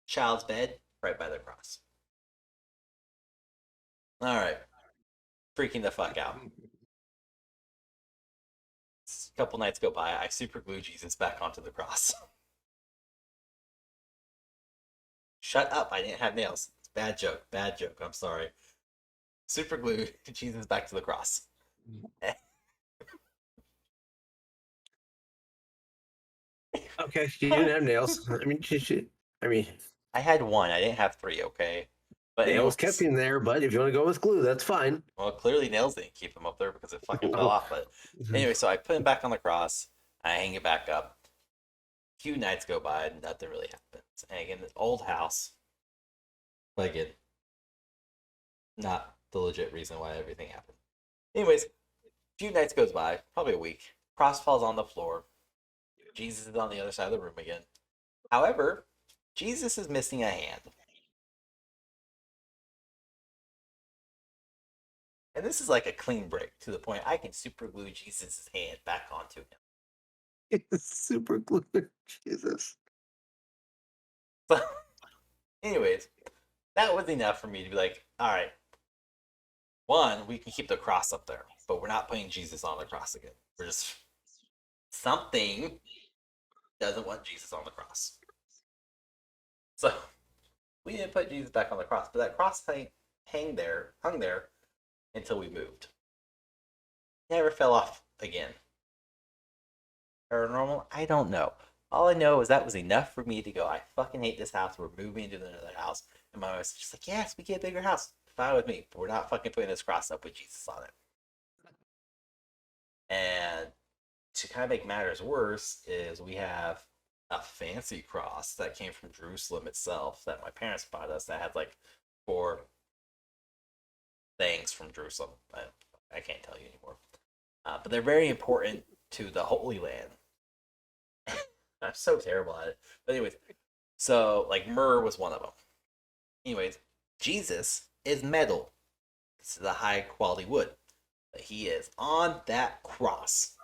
Child's bed, right by the cross. All right. Freaking the fuck out. A couple nights go by, I super glue Jesus back onto the cross. Shut up, I didn't have nails. It's bad joke, I'm sorry. Super glue Jesus back to the cross. Okay, she didn't have nails. I mean, I had one, I didn't have three, okay? But nails kept him there, but if you want to go with glue, that's fine. Well, clearly nails didn't keep him up there because it fucking fell off. But anyway, so I put him back on the cross. I hang it back up. A few nights go by and nothing really happens. And again, this old house. But again, not the legit reason why everything happened. Anyways, a few nights goes by, probably a week. Cross falls on the floor. Jesus is on the other side of the room again. However, Jesus is missing a hand. And this is like a clean break to the point I can super glue Jesus' hand back onto him. It's super glue, Jesus. So, anyways, that was enough for me to be like, all right, one, we can keep the cross up there, but we're not putting Jesus on the cross again. We're just, something doesn't want Jesus on the cross. So, we didn't put Jesus back on the cross, but that cross hung there until we moved. Never fell off again. Paranormal? I don't know. All I know is that was enough for me to go, I fucking hate this house. We're moving into another house. And my wife was just like, yes, we get a bigger house. Fine with me. But we're not fucking putting this cross up with Jesus on it. And to kind of make matters worse is we have a fancy cross that came from Jerusalem itself that my parents bought us that had like 4 things from Jerusalem. I can't tell you anymore. But they're very important to the Holy Land. I'm so terrible at it. But anyways, so like myrrh was one of them. Anyways, Jesus is metal. This is a high quality wood. But he is on that cross.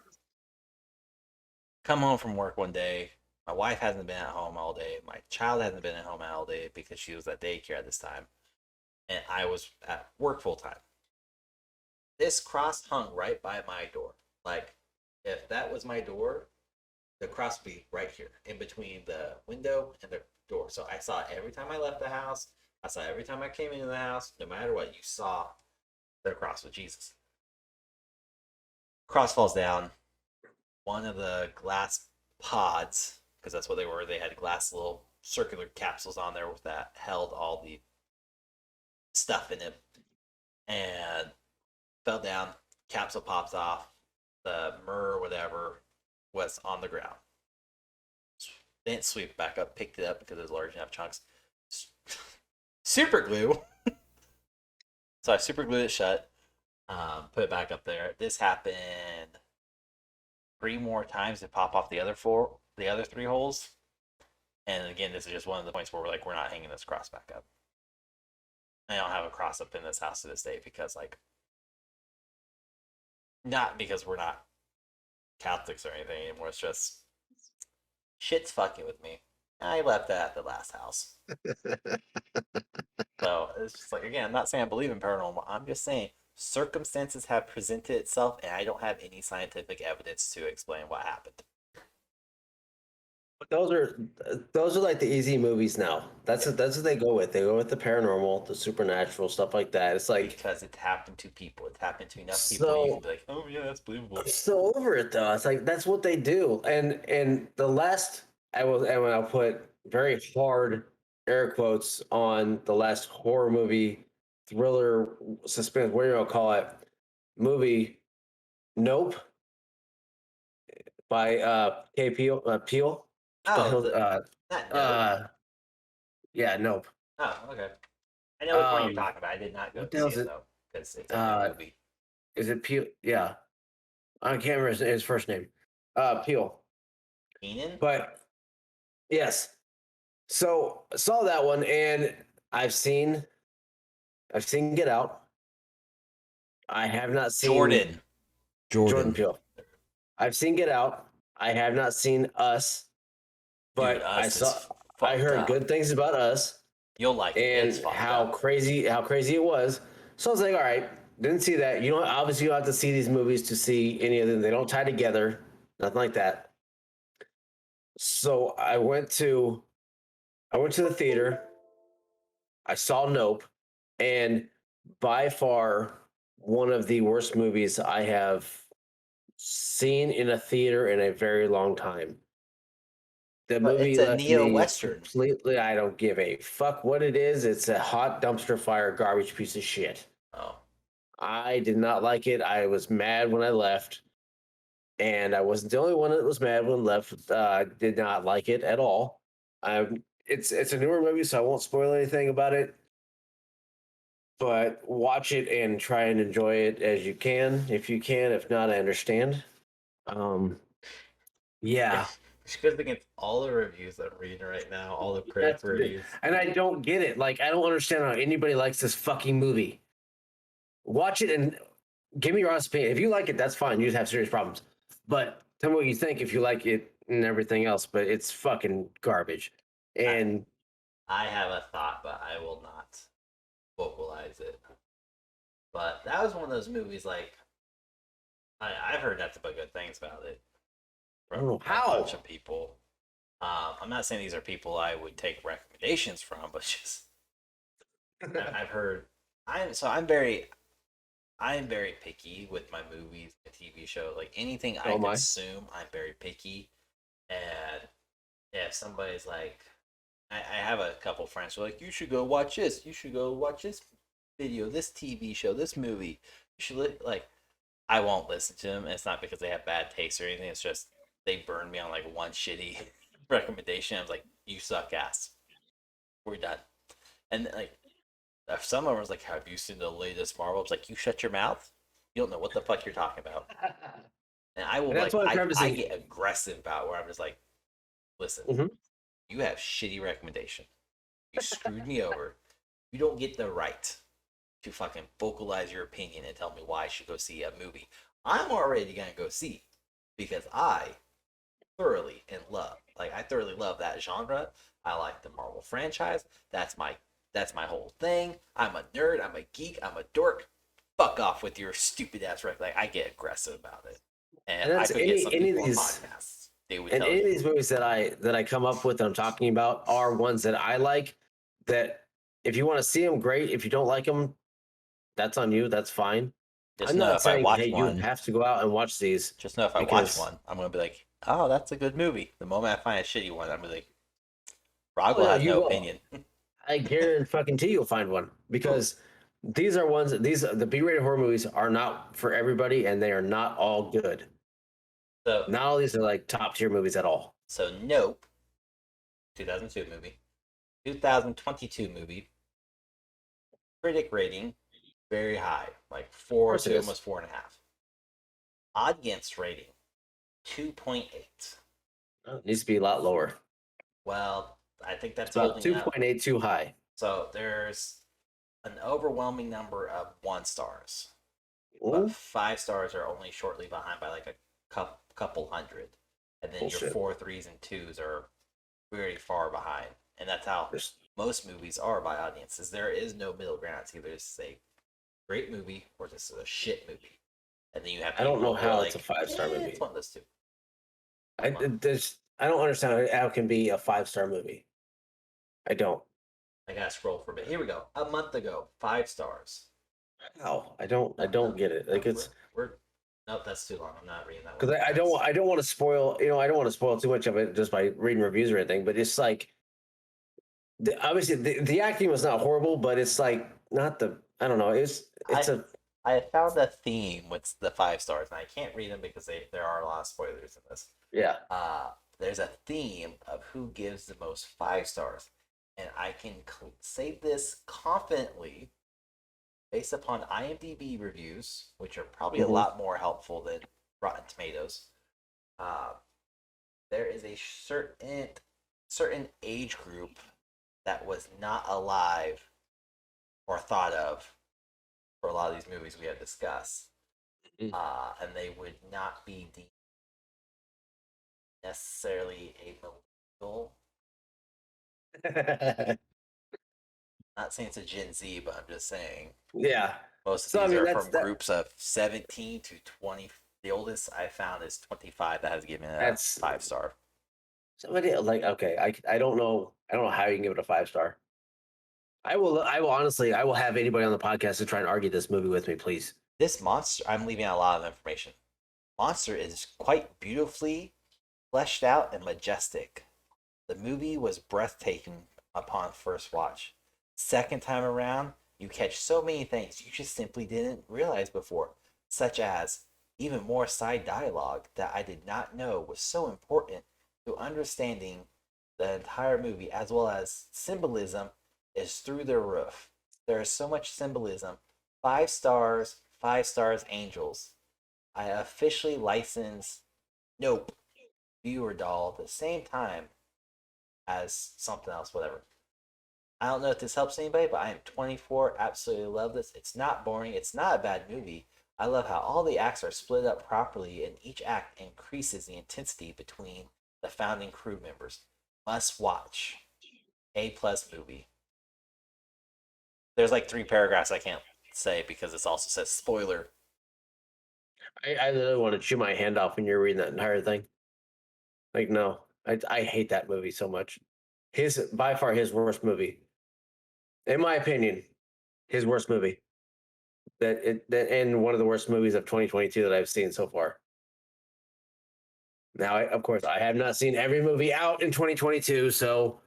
Come home from work one day. My wife hasn't been at home all day. My child hasn't been at home all day because she was at daycare at this time. And I was at work full time. This cross hung right by my door. Like, if that was my door, the cross would be right here, in between the window and the door. So I saw it every time I left the house. I saw it every time I came into the house. No matter what, you saw the cross with Jesus. Cross falls down. One of the glass pods, because that's what they were, they had glass little circular capsules on there that held all the stuff in it, and fell down. Capsule pops off. The myrrh or whatever was on the ground. Didn't sweep back up, picked it up because it was large enough chunks. Super glue. So I super glued it shut, put it back up there. This happened 3 more times to pop off the other 3 holes. And again, this is just one of the points where we're not hanging this cross back up. I don't have a cross up in this house to this day because, like, not because we're not Catholics or anything anymore. It's just Shit's fucking with me. I left that at the last house. So it's just like, again, I'm not saying I believe in paranormal. I'm just saying circumstances have presented itself, and I don't have any scientific evidence to explain what happened. Those are like the easy movies now. That's what they go with. They go with the paranormal, the supernatural stuff like that. It's like because it happened to people. It happened to enough people. so You can be like, oh yeah, that's believable. I'm so over it though. It's like that's what they do. And the last I'll put very hard air quotes on the last horror movie, thriller, suspense, whatever you want to call it, movie, Nope, by K. Peel. Peel. Oh, not no. Yeah, Nope. Oh, okay. I know which one you're talking about. I did not go what see the hell's it it? though, because it's a new movie. Is it Peel? Yeah, I can't remember his first name. Peel. Keenan? But yes. So I saw that one, and I've seen Get Out. I have not seen Jordan Peele. I've seen Get Out. I have not seen Us, but Dude, Us I heard good things about Us. You'll like it. And It's how crazy it was. So I was like, all right, didn't see that. You know, obviously you don't have to see these movies to see any of them. They don't tie together, nothing like that. So I went to the theater. I saw Nope, and by far one of the worst movies I have seen in a theater in a very long time. The movie it's a left neo-western. me completely. I don't give a fuck what it is. It's a hot dumpster fire, garbage piece of shit. Oh, I did not like it. I was mad when I left, and I wasn't the only one that was mad when left. Did not like it at all. It's a newer movie, so I won't spoil anything about it. But watch it and try and enjoy it as you can, if you can. If not, I understand. Yeah. Just because against all the reviews I'm reading right now, all the critic reviews, and I don't get it. Like, I don't understand how anybody likes this fucking movie. Watch it and give me your honest opinion. If you like it, that's fine. You just have serious problems. But tell me what you think if you like it and everything else. But it's fucking garbage. And I have a thought, but I will not vocalize it. But that was one of those movies. Like, I've heard nothing but good things about it from a bunch of people. I'm not saying these are people I would take recommendations from, but just I've heard. I'm very picky with my movies, my TV show, like anything I consume. I'm very picky, and if somebody's like, I have a couple friends who are like, you should go watch this. You should go watch this video, this TV show, this movie. You should like. I won't listen to them. It's not because they have bad taste or anything. It's just they burned me on like one shitty recommendation. I was like, you suck ass. We're done. And like some of them was like, have you seen the latest Marvel? It's like, you shut your mouth. You don't know what the fuck you're talking about. And I will I get aggressive about where I'm just like, listen, you have shitty recommendation. You screwed me over. You don't get the right to fucking vocalize your opinion and tell me why I should go see a movie I'm already gonna go see because I thoroughly love that genre. I like the Marvel franchise. That's my whole thing. I'm a nerd. I'm a geek. I'm a dork. Fuck off with your stupid ass rec. Like I get aggressive about it, and I could get some people on podcasts. They would tell any you. of these movies that I come up with that I'm talking about are ones that I like. That if you want to see them, great. If you don't like them, that's on you. That's fine. Just know if I watch one, you have to go out and watch these. Just know if I watch one, I'm gonna be like, oh, that's a good movie. The moment I find a shitty one, I'm gonna be like, Rogwell has no opinion. I guarantee you'll find one because these are ones. The B-rated horror movies are not for everybody, and they are not all good. So not all these are like top tier movies at all. So Nope, 2002 movie, 2022 movie, critic rating very high, like 4 to almost 4.5. Audience rating 2.8. Oh, it needs to be a lot lower. Well, I think that's about 2.8 too high. So there's an overwhelming number of 1 stars. But 5 stars are only shortly behind by like a couple hundred. and then your 4, 3s, and 2s are very far behind. And that's how most movies are by audiences. There is no middle ground. It's either this is a great movie or this is a shit movie. And then you have I don't know how it's like, a 5-star movie. It's one of those two. I don't understand how it can be a 5-star movie. I don't. I gotta scroll for a bit. Here we go. A month ago, 5 stars. How? I don't get it. Like nope, that's too long. I'm not reading that one. Because I don't want to spoil. I don't want to spoil too much of it just by reading reviews or anything. But it's like, obviously the acting was not horrible, but it's like not the. I don't know. I found a theme with the 5 stars, and I can't read them because there are a lot of spoilers in this. Yeah. There's a theme of who gives the most 5 stars, and I can say this confidently based upon IMDb reviews, which are probably a lot more helpful than Rotten Tomatoes. There is a certain age group that was not alive or thought of for a lot of these movies we have discussed, and they would not be necessarily a millennial. Not saying it's a Gen Z, but I'm just saying. Yeah. Most of these are from groups of 17 to 20. The oldest I found is 25 that has given it a 5-star. Somebody okay, I don't know how you can give it a 5-star. I will honestly have anybody on the podcast to try and argue this movie with me, please. This monster, I'm leaving out a lot of information. Monster is quite beautifully fleshed out and majestic. The movie was breathtaking upon first watch. Second time around, you catch so many things you just simply didn't realize before, such as even more side dialogue that I did not know was so important to understanding the entire movie, as well as symbolism is through the roof. There is so much symbolism. 5 stars, 5 stars, angels. I officially licensed Nope viewer doll at the same time as something else, whatever. I don't know if this helps anybody, but I am 24. Absolutely love this. It's not boring. It's not a bad movie. I love how all the acts are split up properly, and each act increases the intensity between the founding crew members. Must watch. A+ movie. There's like 3 paragraphs I can't say because it also says spoiler. I literally want to chew my hand off when you're reading that entire thing. Like, no, I hate that movie so much. By far his worst movie. In my opinion, his worst movie. And one of the worst movies of 2022 that I've seen so far. Now, of course, I have not seen every movie out in 2022, so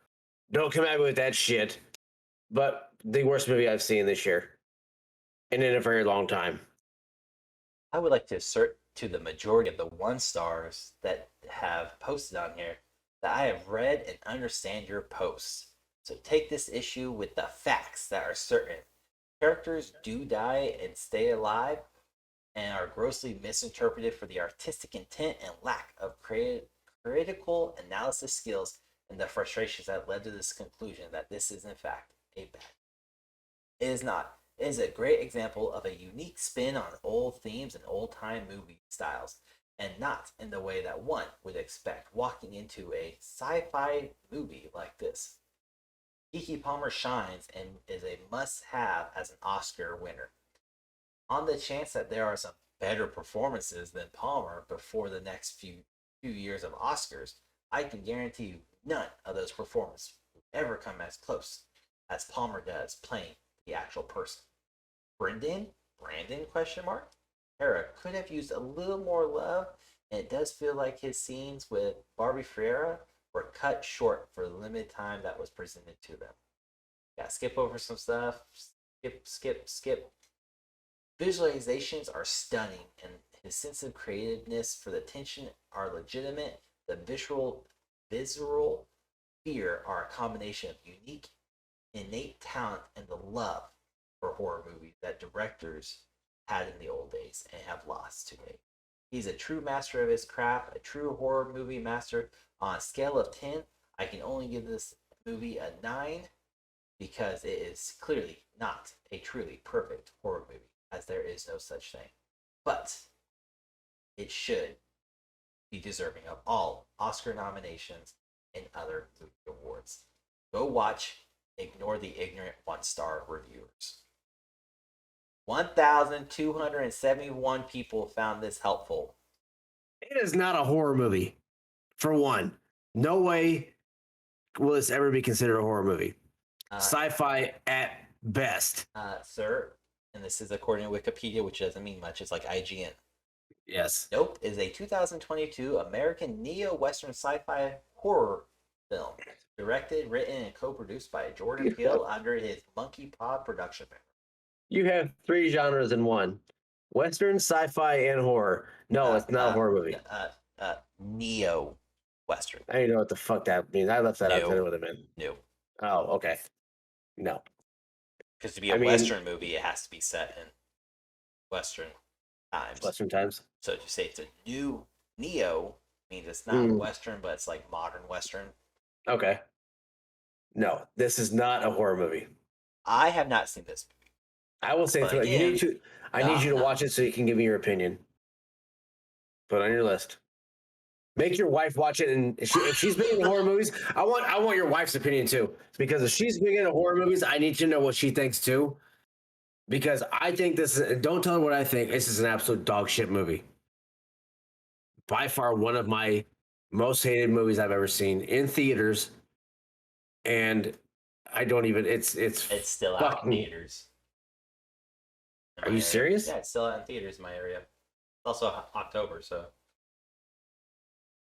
don't come at me with that shit. But the worst movie I've seen this year, and in a very long time. I would like to assert to the majority of the 1 stars that have posted on here that I have read and understand your posts. So take this issue with the facts that are certain. Characters do die and stay alive and are grossly misinterpreted for the artistic intent and lack of critical analysis skills, and the frustrations that led to this conclusion that this is in fact a bad. It is not. It is a great example of a unique spin on old themes and old-time movie styles, and not in the way that one would expect walking into a sci-fi movie like this. Kiki Palmer shines and is a must-have as an Oscar winner. On the chance that there are some better performances than Palmer before the next few years of Oscars, I can guarantee you none of those performances will ever come as close as Palmer does playing the actual person. Brandon question mark? Hera could have used a little more love, and it does feel like his scenes with Barbie Ferreira were cut short for the limited time that was presented to them. Yeah, skip over some stuff. Skip. Visualizations are stunning, and his sense of creativeness for the tension are legitimate. The visceral fear are a combination of unique, innate talent and the love for horror movies that directors had in the old days and have lost today. He's a true master of his craft, a true horror movie master. On a scale of 10, I can only give this movie a 9 because it is clearly not a truly perfect horror movie, as there is no such thing. But it should be deserving of all Oscar nominations and other movie awards. Go watch. Ignore the ignorant 1-star reviewers. 1,271 people found this helpful. It is not a horror movie. For one, no way will this ever be considered a horror movie. Sci-fi at best. Sir, and this is according to Wikipedia, which doesn't mean much. It's like IGN. Yes. Nope is a 2022 American neo-Western sci-fi horror film. Directed, written, and co-produced by Jordan Peele under his Monkey Paw production banner. You have 3 genres in one. Western, sci-fi, and horror. No, it's not a horror movie. Neo-Western. I don't even know what the fuck that means. I left that out. I don't know what it meant. No. Oh, okay. No. Because to be a Western movie, it has to be set in Western times. Western times. So to say it's a new Neo means it's not Western, but it's like modern Western. Okay. No, this is not a horror movie. I have not seen this movie. I will say I need you to watch it so you can give me your opinion. Put it on your list. Make your wife watch it, and if she's big into horror movies, I want your wife's opinion too. Because if she's big into horror movies, I need to know what she thinks too. Because I think this is. Don't tell her what I think. This is an absolute dog shit movie. By far, one of my most hated movies I've ever seen in theaters, and I don't even. It's still out in theaters. Are you serious? Yeah, it's still out in theaters in my area. It's also October, so.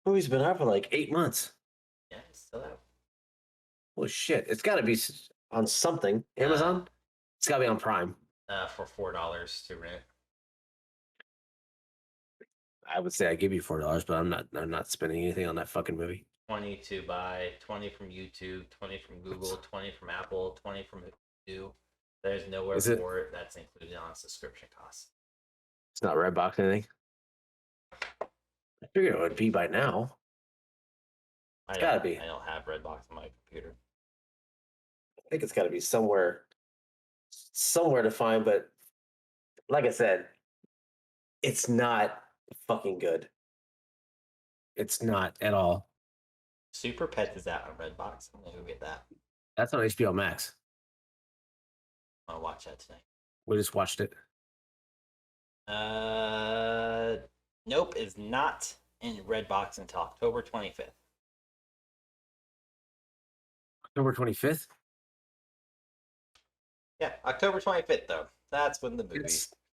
Movie's been out for like 8 months. Yeah, it's still out. Holy shit! It's got to be on something. Amazon. It's got to be on Prime. For $4 to rent. I would say I give you $4, but I'm not spending anything on that fucking movie. 20 to buy, 20 from YouTube, 20 from Google, 20 from Apple, 20 from Hulu. There's nowhere for it. That's included on subscription costs. It's not Redbox anything. I figured it would be by now. It's gotta be. I don't have Redbox on my computer. I think it's gotta be somewhere to find, but like I said, it's not fucking good. It's not at all. Super Pets is out on Redbox. I'm gonna go get that. That's on HBO Max. I'll watch that tonight. We just watched it. Nope, is not in Redbox until October 25th. October 25th? Yeah, October 25th, though. That's when the movie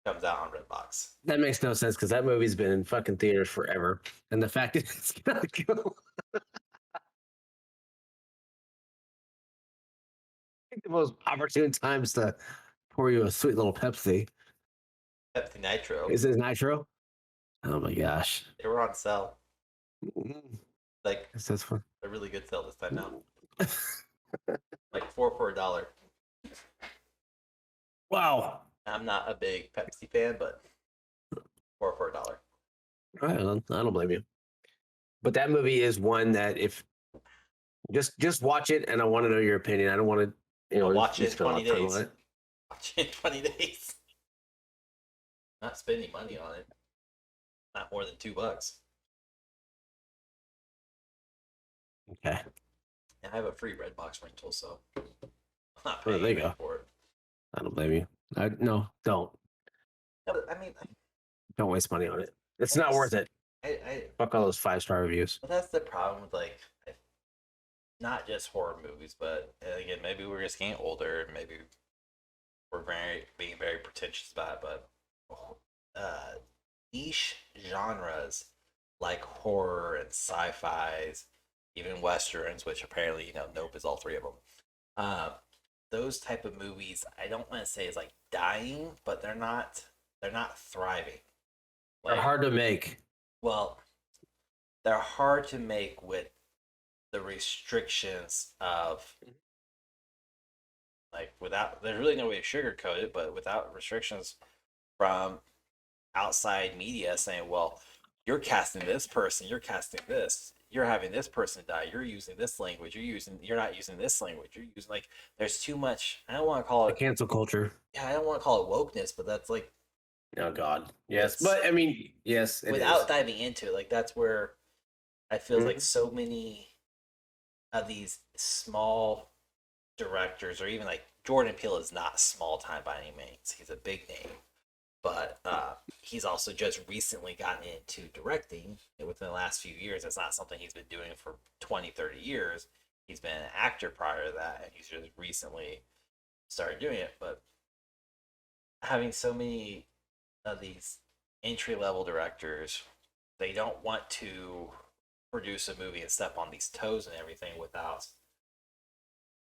comes out on Redbox. That makes no sense because that movie's been in fucking theaters forever. And the fact that it's gonna go. I think the most opportune times to pour you a sweet little Pepsi. Pepsi Nitro. Is it Nitro? Oh my gosh. They were on sale. Like, that's fun. A really good sale this time now. Like 4 for $1. Wow. I'm not a big Pepsi fan, but 4 for $1. I don't blame you. But that movie is one that if just watch it, and I want to know your opinion. I don't want to, watch it in 20 days. Watch it in 20 days. Not spending money on it. Not more than $2. Okay. I have a free Redbox rental, so I'm not paying for it. I don't blame you. Don't. No, but, I mean, don't waste money on it. It's not worth it. Fuck all those 5-star reviews. Well, that's the problem with not just horror movies, but again, maybe we're just getting older. Maybe we're being very pretentious about it, but niche genres like horror and sci-fis, even westerns, which apparently Nope is all 3 of them. Those type of movies, I don't want to say is like dying, but they're not thriving. They're hard to make. Well, they're hard to make with the restrictions of there's really no way to sugarcoat it, but without restrictions from outside media saying, well, you're casting this person, you're casting this, you're having this person die, you're using this language, you're not using this language, you're using there's too much. I don't want to call it cancel culture. Yeah, I don't want to call it wokeness, but that's oh God, yes, but I mean, yes, without diving into it, that's where I feel like so many of these small directors, or even like Jordan Peele is not small time by any means. He's a big name, but he's also just recently gotten into directing within the last few years. It's not something he's been doing for 20, 30 years. He's been an actor prior to that, and he's just recently started doing it. But having so many of these entry level directors, they don't want to produce a movie and step on these toes and everything without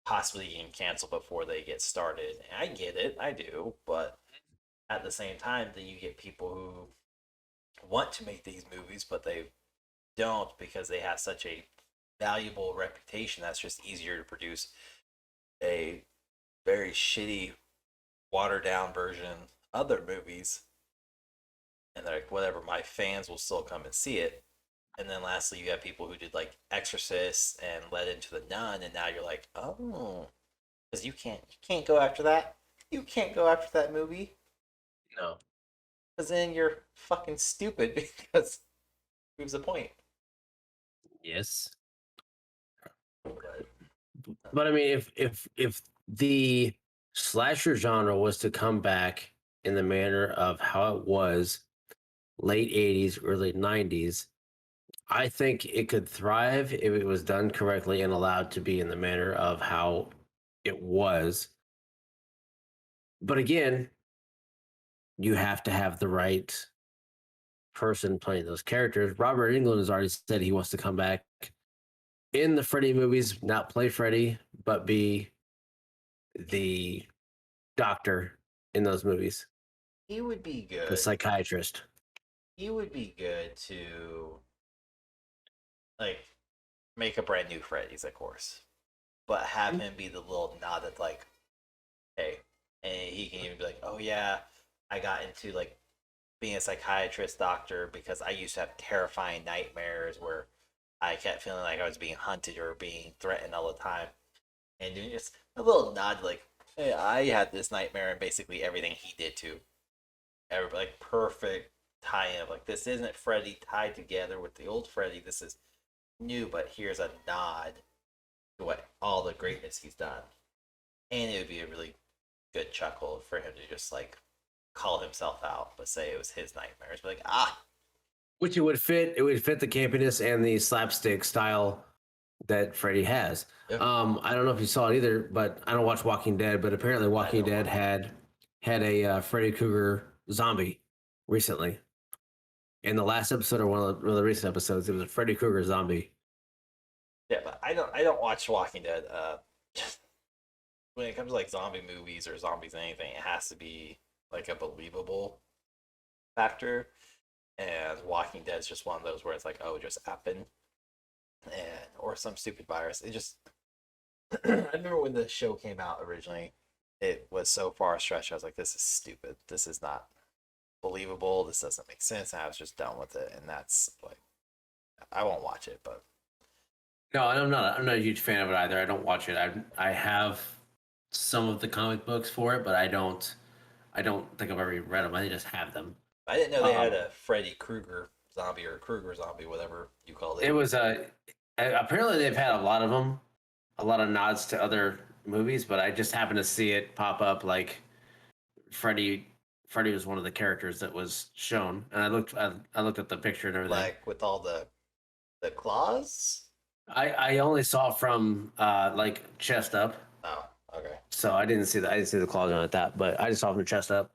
possibly getting canceled before they get started. And I get it, I do, but at the same time, then you get people who want to make these movies, but they don't because they have such a valuable reputation that's just easier to produce a very shitty, watered down version of their movies. And they're like, whatever, my fans will still come and see it. And then lastly, you have people who did like Exorcist and led into The Nun, and now you're like, oh, because you can't go after that. You can't go after that movie. No. Because then you're fucking stupid because proves the point. Yes. But I mean, if the slasher genre was to come back in the manner of how it was late 80s, early 90s, I think it could thrive if it was done correctly and allowed to be in the manner of how it was. But again, you have to have the right person playing those characters. Robert Englund has already said he wants to come back in the Freddy movies, not play Freddy, but be the doctor in those movies. He would be good. The psychiatrist. He would be good to like make a brand new Freddy's, of course, but have him be the little nod that's like, hey, and he can even be like, oh yeah, I got into like being a psychiatrist doctor because I used to have terrifying nightmares where I kept feeling like I was being hunted or being threatened all the time, and just a little nod like, hey, I had this nightmare, and basically everything he did too. Everybody, like perfect tie-in of like, this isn't Freddy tied together with the old Freddy. This is new, but here's a nod to what all the greatness he's done. And it would be a really good chuckle for him to just like call himself out, but say it was his nightmares. But like, which it would fit the campiness and the slapstick style that Freddy has. Yep. I don't know if you saw it either, but I don't watch Walking Dead, but apparently Walking Dead had a Freddy Krueger zombie recently. In the last episode or one of the recent episodes, it was a Freddy Krueger zombie. Yeah, but I don't watch Walking Dead. When it comes to like zombie movies or zombies anything, it has to be like a believable factor. And Walking Dead is just one of those where it's like, oh, it just happened, and or some stupid virus. It just I remember when the show came out originally, it was so far stretched. I was like, this is stupid. This is not believable. This doesn't make sense. And I was just done with it. And that's like, I won't watch it, but no, I'm not a huge fan of it either. I don't watch it. I have some of the comic books for it, but I don't think I've ever read them. I just have them. I didn't know they had a Freddy Krueger zombie or Krueger zombie, whatever you called it. It was apparently they've had a lot of them, a lot of nods to other movies, but I just happened to see it pop up like Freddy was one of the characters that was shown, and I looked at the picture and everything. Like with all the claws? I only saw from like chest up. Oh, okay. So I didn't see the claws on it that, but I just saw from chest up.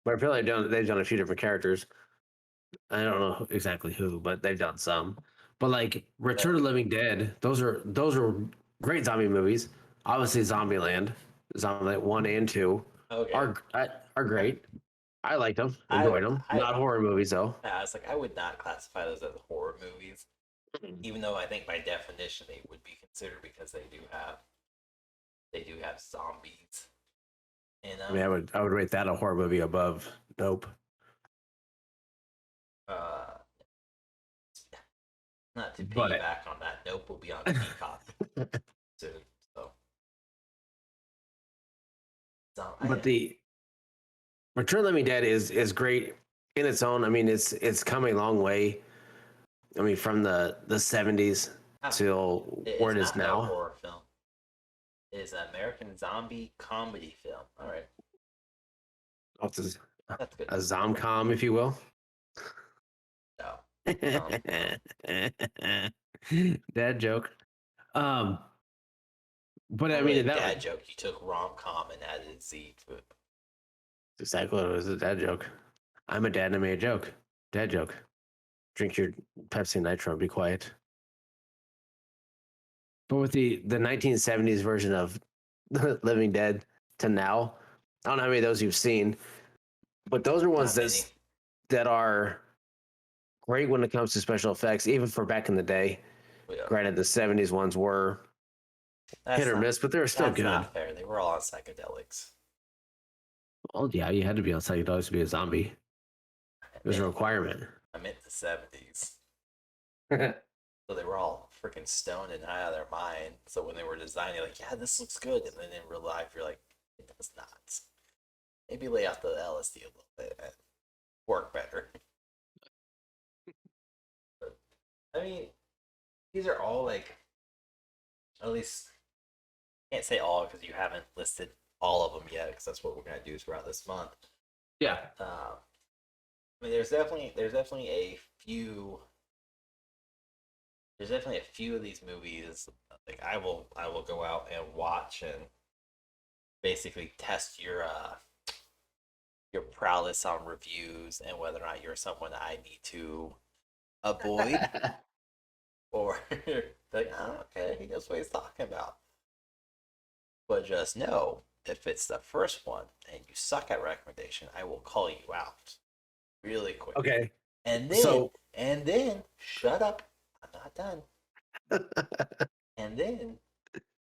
But apparently they've done a few different characters. I don't know exactly who, but they've done some. But like Return of the Living Dead, those are great zombie movies. Obviously, Zombieland 1 and 2 are great. I liked them, enjoyed them. Not horror movies though. Yeah, it's like I would not classify those as horror movies, even though I think by definition they would be considered because they do have zombies. And I mean, I would rate that a horror movie above Nope. Not to piggyback on that, Nope will be on Peacock soon. But the Return of the Living Dead is great in its own. I mean, it's come a long way I mean, from the 70s till where it is now. It's not a horror film. It is an American zombie comedy film. All right. That's good. A zomcom, if you will. No. Dad joke. But I really mean, that dad joke. You took rom-com and added Z to it. Exactly what it was. A dad joke. I'm a dad and I made a joke. Dad joke. Drink your Pepsi Nitro and be quiet. But with the 1970s version of Living Dead to now, I don't know how many of those you've seen, but those are ones that are great when it comes to special effects, even for back in the day. Yeah. Granted, the 70s ones were hit or miss, but they were still good. That's not fair. They were all on psychedelics. Well, yeah, you had to be on psychedelics to be a zombie. It was a requirement. I meant the 70s. So they were all freaking stoned and high out of their mind. So when they were designing, like, yeah, this looks good. And then in real life, you're like, it does not. Maybe lay off the LSD a little bit and work better. But, I mean, these are all like, at least, I can't say all because you haven't listed all of them yet, because that's what we're going to do throughout this month. Yeah. I mean, there's definitely a few. There's definitely a few of these movies. Like I will go out and watch and basically test your prowess on reviews and whether or not you're someone I need to avoid, or like, oh, okay, he knows what he's talking about. But just know, if it's the first one and you suck at recommendation, I will call you out really quick. Okay. And then shut up. I'm not done. And then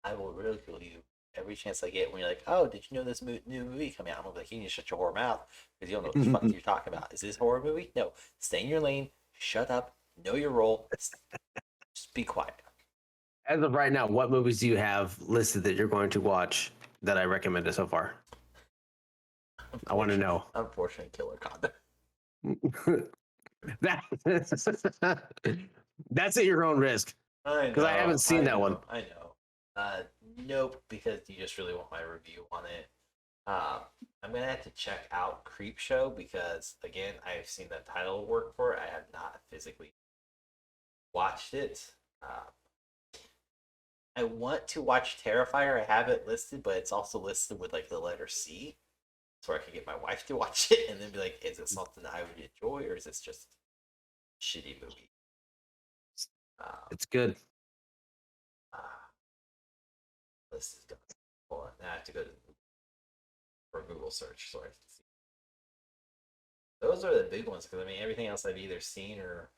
I will ridicule you every chance I get when you're like, oh, did you know this new movie coming out? I'm gonna be like, you need to shut your horror mouth because you don't know what the fuck you're talking about. Is this a horror movie? No. Stay in your lane. Shut up. Know your role. Just be quiet. As of right now, what movies do you have listed that you're going to watch that I recommended so far? I want to know. Unfortunate Killer Condom. That's at your own risk. Because I haven't seen that one. I know. Nope, because you just really want my review on it. I'm gonna have to check out Creepshow because again, I've seen the title work for it. I have not physically watched it. I want to watch Terrifier. I have it listed, but it's also listed with like the letter C, so I can get my wife to watch it and then be like, "Is it something I would enjoy, or is this just a shitty movie?" It's good. This is going. Hold on, now I have to go for a Google search so I can see. Those are the big ones because I mean everything else I've either seen or.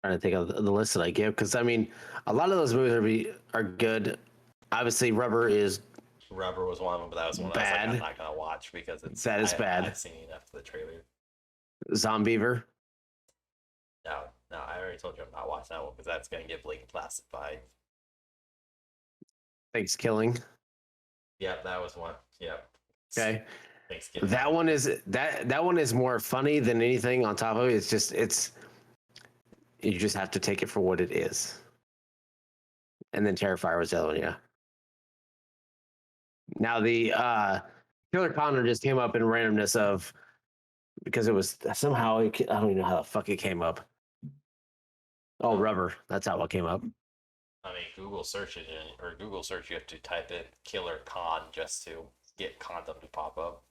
Trying to think of the list that I give because I mean a lot of those movies are good. Obviously, Rubber was one of them, but that was one bad. I was like, I'm not gonna watch because bad. I've seen enough of the trailer. Zombiever. No, I already told you I'm not watching that one because that's gonna get blatant classified. Thanksgiving. Yep, that was one. Yep. Okay. Thanksgiving. That one is more funny than anything on top of it. It's you just have to take it for what it is. And then Terrifier was the other one, yeah. Now the Killer Connor just came up in randomness of because it was somehow I don't even know how the fuck it came up. Oh, Rubber. That's how it came up. I mean, Google search you have to type in Killer Con just to get Condom to pop up.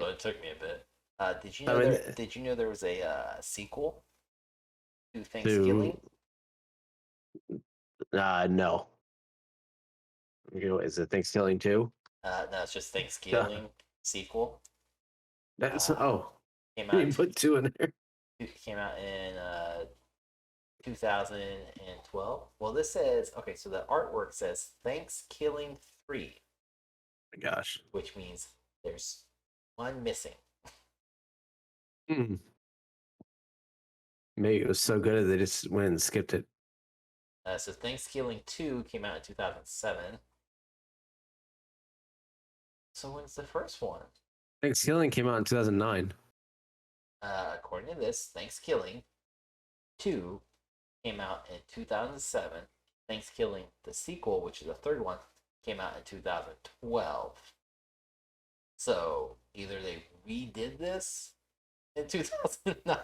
So it took me a bit. Did you know there was a sequel to Thanksgiving? No. Is it Thanksgiving 2? No, it's just Thanksgiving sequel. That's came out. You put 2 in there. It came out in 2012. Well, this says okay. So the artwork says Thanksgiving 3. Oh my gosh. Which means there's one missing. Maybe it was so good they just went and skipped it. So Thanksgiving 2 came out in 2007. So when's the first one? Thanksgiving came out in 2009. According to this, Thanksgiving 2 came out in 2007. Thanksgiving, the sequel, which is the third one, came out in 2012. So either they redid this in 2009.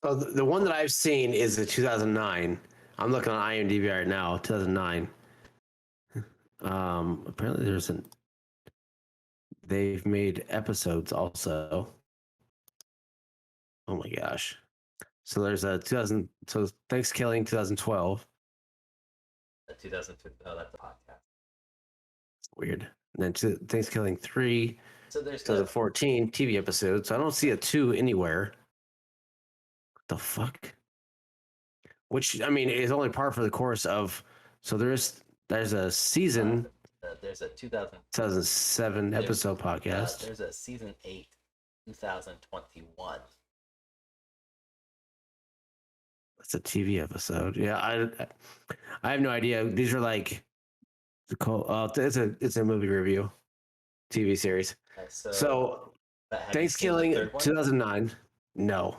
So the one that I've seen is the 2009. I'm looking on IMDb right now, 2009. Apparently they've made episodes also. Oh my gosh. So there's a 2000, so Thanksgiving 2012. 2002. Oh, that's a podcast. Weird. And then Thanksgiving 3, So there's 2014 TV episode. So I don't see a 2 anywhere. What the fuck? Which, I mean, is only par for the course of. So there's a season. There's a 2007 episode podcast. There's a season 8, 2021. That's a TV episode. Yeah, I have no idea. These are like it's a movie review, TV series. So Thanksgiving 2009. No,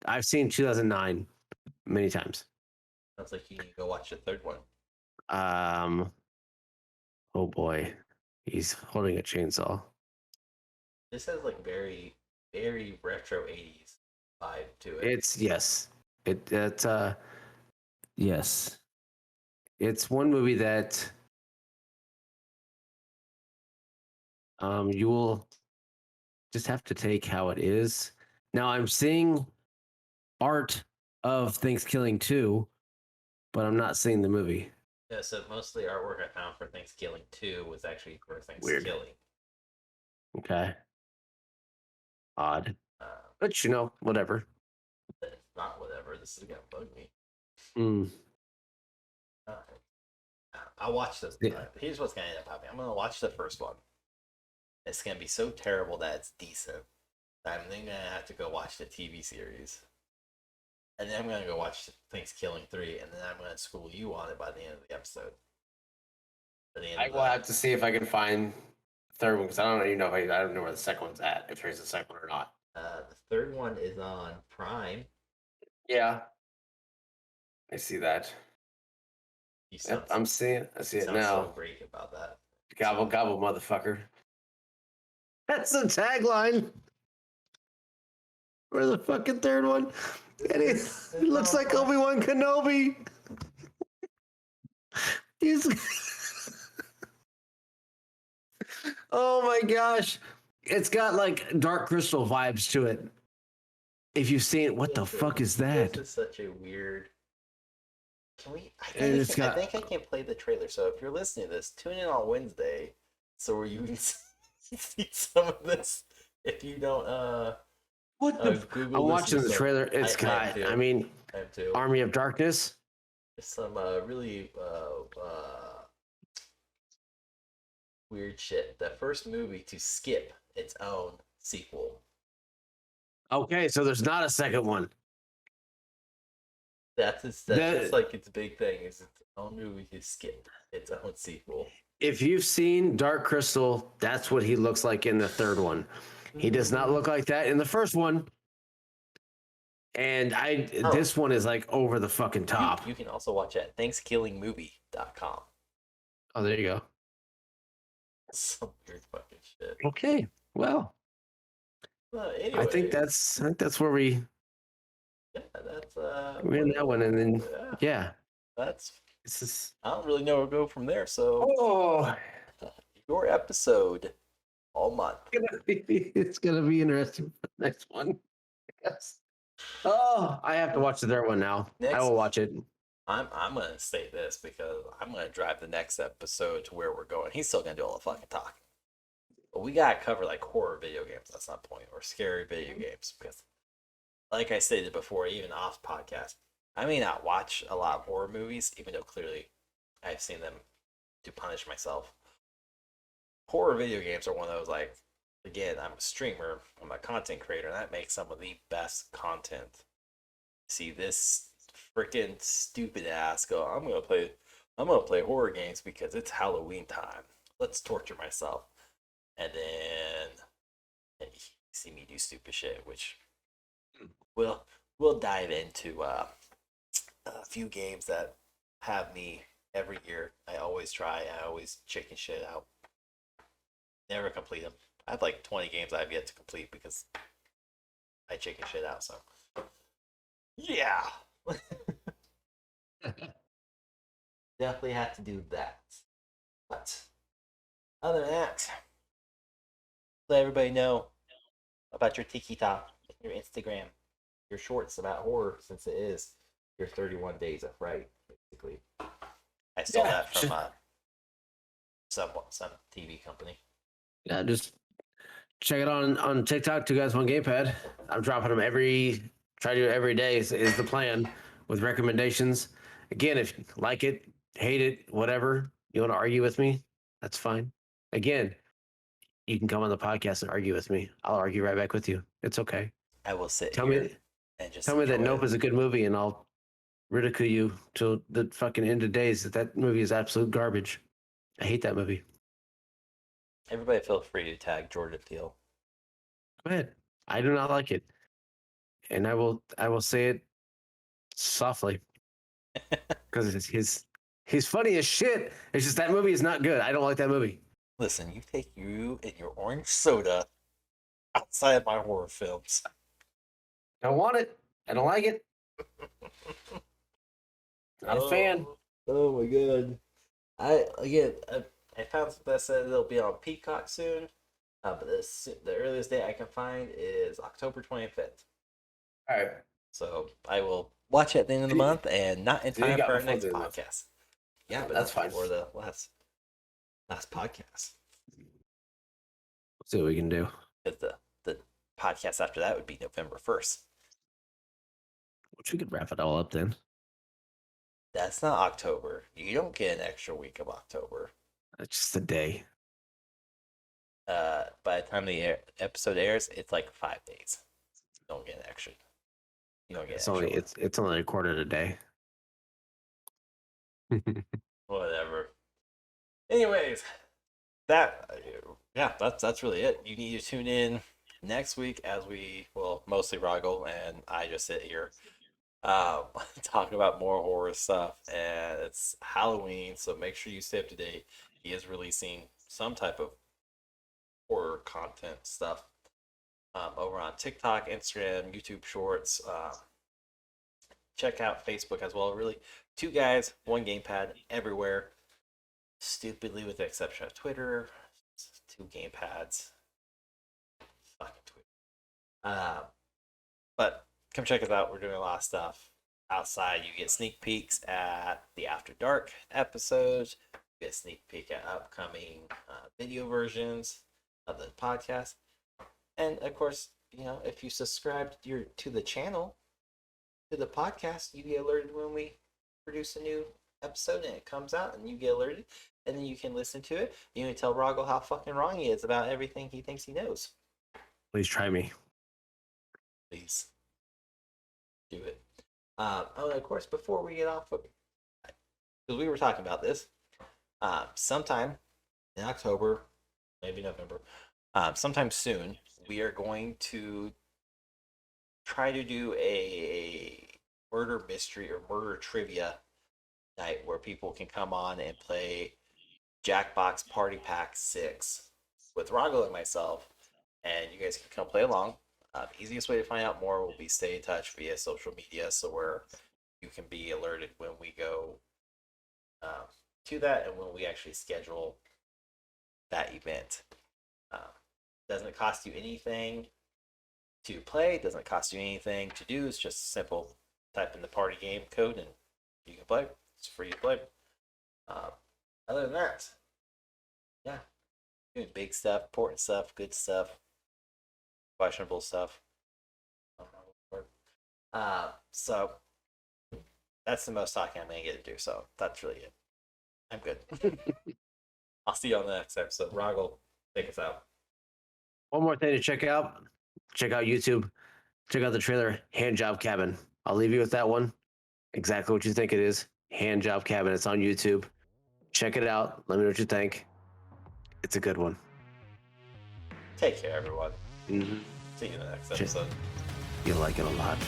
I've seen 2009 many times. Sounds like you need to go watch the third one. Oh boy, he's holding a chainsaw. This has like very, very retro 80s vibe to it. It's yes. Yes. It's one movie that you will just have to take how it is. Now I'm seeing art of Thanksgiving 2, but I'm not seeing the movie. Yeah, so mostly artwork I found for Thanksgiving 2 was actually for Thanksgiving. Weird. Okay. Odd. But you know, whatever. It's not whatever. This is gonna bug me. I'll watch this. Yeah. Here's what's gonna end up happening. I'm gonna watch the first one. It's gonna be so terrible that it's decent. I'm then gonna have to go watch the TV series. And then I'm gonna go watch Thanksgiving 3, and then I'm gonna school you on it by the end of the episode. I will have to see if I can find the third one because I don't even know I don't know where the second one's at, if there's a second one or not. The third one is on Prime. Yeah. I see that. Yep, I see it now. So great about that. Gobble gobble, motherfucker. That's the tagline. Where's the fucking third one? It looks like Obi-Wan Kenobi. Oh my gosh. It's got like Dark Crystal vibes to it. If you've seen it, what the fuck is that? This is such a weird. Can we? I think I can play the trailer. So if you're listening to this, tune in on Wednesday, so where you can see some of this. If you don't, what the? I'm watching the trailer. It's got. I mean, Army of Darkness. There's some really weird shit. The first movie to skip its own sequel. Okay, so there's not a second one. That's just like its big thing is its own movie to skip its own sequel. If you've seen Dark Crystal, that's what he looks like in the third one. He does not look like that in the first one. And this one is like over the fucking top. You can also watch it at ThanksgivingMovie.com. Oh, there you go. Some weird fucking shit. Okay, well. Anyway, I think that's where we. Yeah, that's we're in that one, and then yeah. That's. This is. I don't really know where to go from there. So. Oh. Your episode all month. It's gonna be interesting for the next one. Yes. Oh, I have to watch the third one now. I will watch it. I'm gonna say this because I'm gonna drive the next episode to where we're going. He's still gonna do all the fucking talking. But we gotta cover like horror video games. That's not the point, or scary video games because, like I stated before, even off podcast, I may not watch a lot of horror movies, even though clearly I've seen them to punish myself. Horror video games are one of those, like, again, I'm a streamer, I'm a content creator, and that makes some of the best content. See this freaking stupid ass go, I'm gonna play horror games because it's Halloween time. Let's torture myself. And then you see me do stupid shit, which will we'll dive into a few games that have me every year. I always try. I always chicken shit out. Never complete them. I have like 20 games I've yet to complete because I chicken shit out. So, yeah. Definitely have to do that. But other than that, let everybody know about your TikTok, your Instagram, your shorts about horror, since it is your 31 days of Fright, basically. I stole that from some TV company. Yeah, just check it on TikTok. 2 Guys 1 Gamepad. I'm dropping them try to do it every day is the plan with recommendations. Again, if you like it, hate it, whatever, you want to argue with me, that's fine. Again, you can come on the podcast and argue with me. I'll argue right back with you. It's okay. I will sit Tell here me, and just tell me that enjoy Nope it. is a good movie, and I'll ridicule you till the fucking end of days. That movie is absolute garbage. I hate that movie. Everybody feel free to tag Jordan Peele. Go ahead. I do not like it, and I will say it softly because he's funny as shit. It's just that movie is not good. I don't like that movie. Listen, you take you and your orange soda outside of my horror films. I don't want it. I don't like it. Not a fan. Oh my god! I found something that said it'll be on Peacock soon, but the earliest date I can find is October 25th. All right. So I will watch it at the end of the month and not in time for our next podcast. Yeah, but that's fine. For the last podcast. Let's see what we can do. Because the podcast after that would be November 1st. Which we could wrap it all up then. That's not October. You don't get an extra week of October. That's just a day. By the time the episode airs, it's like 5 days. You don't get an extra. You don't get it's only a quarter of a day. Whatever. Anyways, that's really it. You need to tune in next week as mostly Rogel and I just sit here talk about more horror stuff, and it's Halloween, so make sure you stay up to date. He is releasing some type of horror content stuff over on TikTok, Instagram, YouTube Shorts. Check out Facebook as well. Really, 2 Guys 1 Gamepad everywhere. Stupidly, with the exception of Twitter, 2 gamepads. Fucking Twitter. But come check us out. We're doing a lot of stuff outside. You get sneak peeks at the After Dark episodes. You get a sneak peek at upcoming video versions of the podcast. And of course, if you subscribe to the channel, to the podcast, you get alerted when we produce a new episode and it comes out, and you get alerted, and then you can listen to it. You can tell Rogel how fucking wrong he is about everything he thinks he knows. Please try me. Please do it. And of course, before we get off, because we were talking about this, sometime in October, maybe November, sometime soon, we are going to try to do a murder mystery or murder trivia night where people can come on and play Jackbox Party Pack 6 with Rogel and myself, and you guys can come play along. The easiest way to find out more will be stay in touch via social media, so where you can be alerted when we go to that and when we actually schedule that event. Doesn't cost you anything to play, doesn't cost you anything to do. It's just simple. Type in the party game code and you can play. It's free to play. Other than that, yeah, doing big stuff, important stuff, good stuff, questionable stuff. So that's the most talking I'm gonna get to do. So that's really it. I'm good. I'll see you on the next episode. Rogel, take us out. One more thing to check out. Check out YouTube. Check out the trailer, Hand Job Cabin. I'll leave you with that one. Exactly what you think it is. Hand Job Cabin. It's on YouTube. Check it out. Let me know what you think. It's a good one. Take care, everyone. Mm-hmm. See you in the next episode. You'll like it a lot.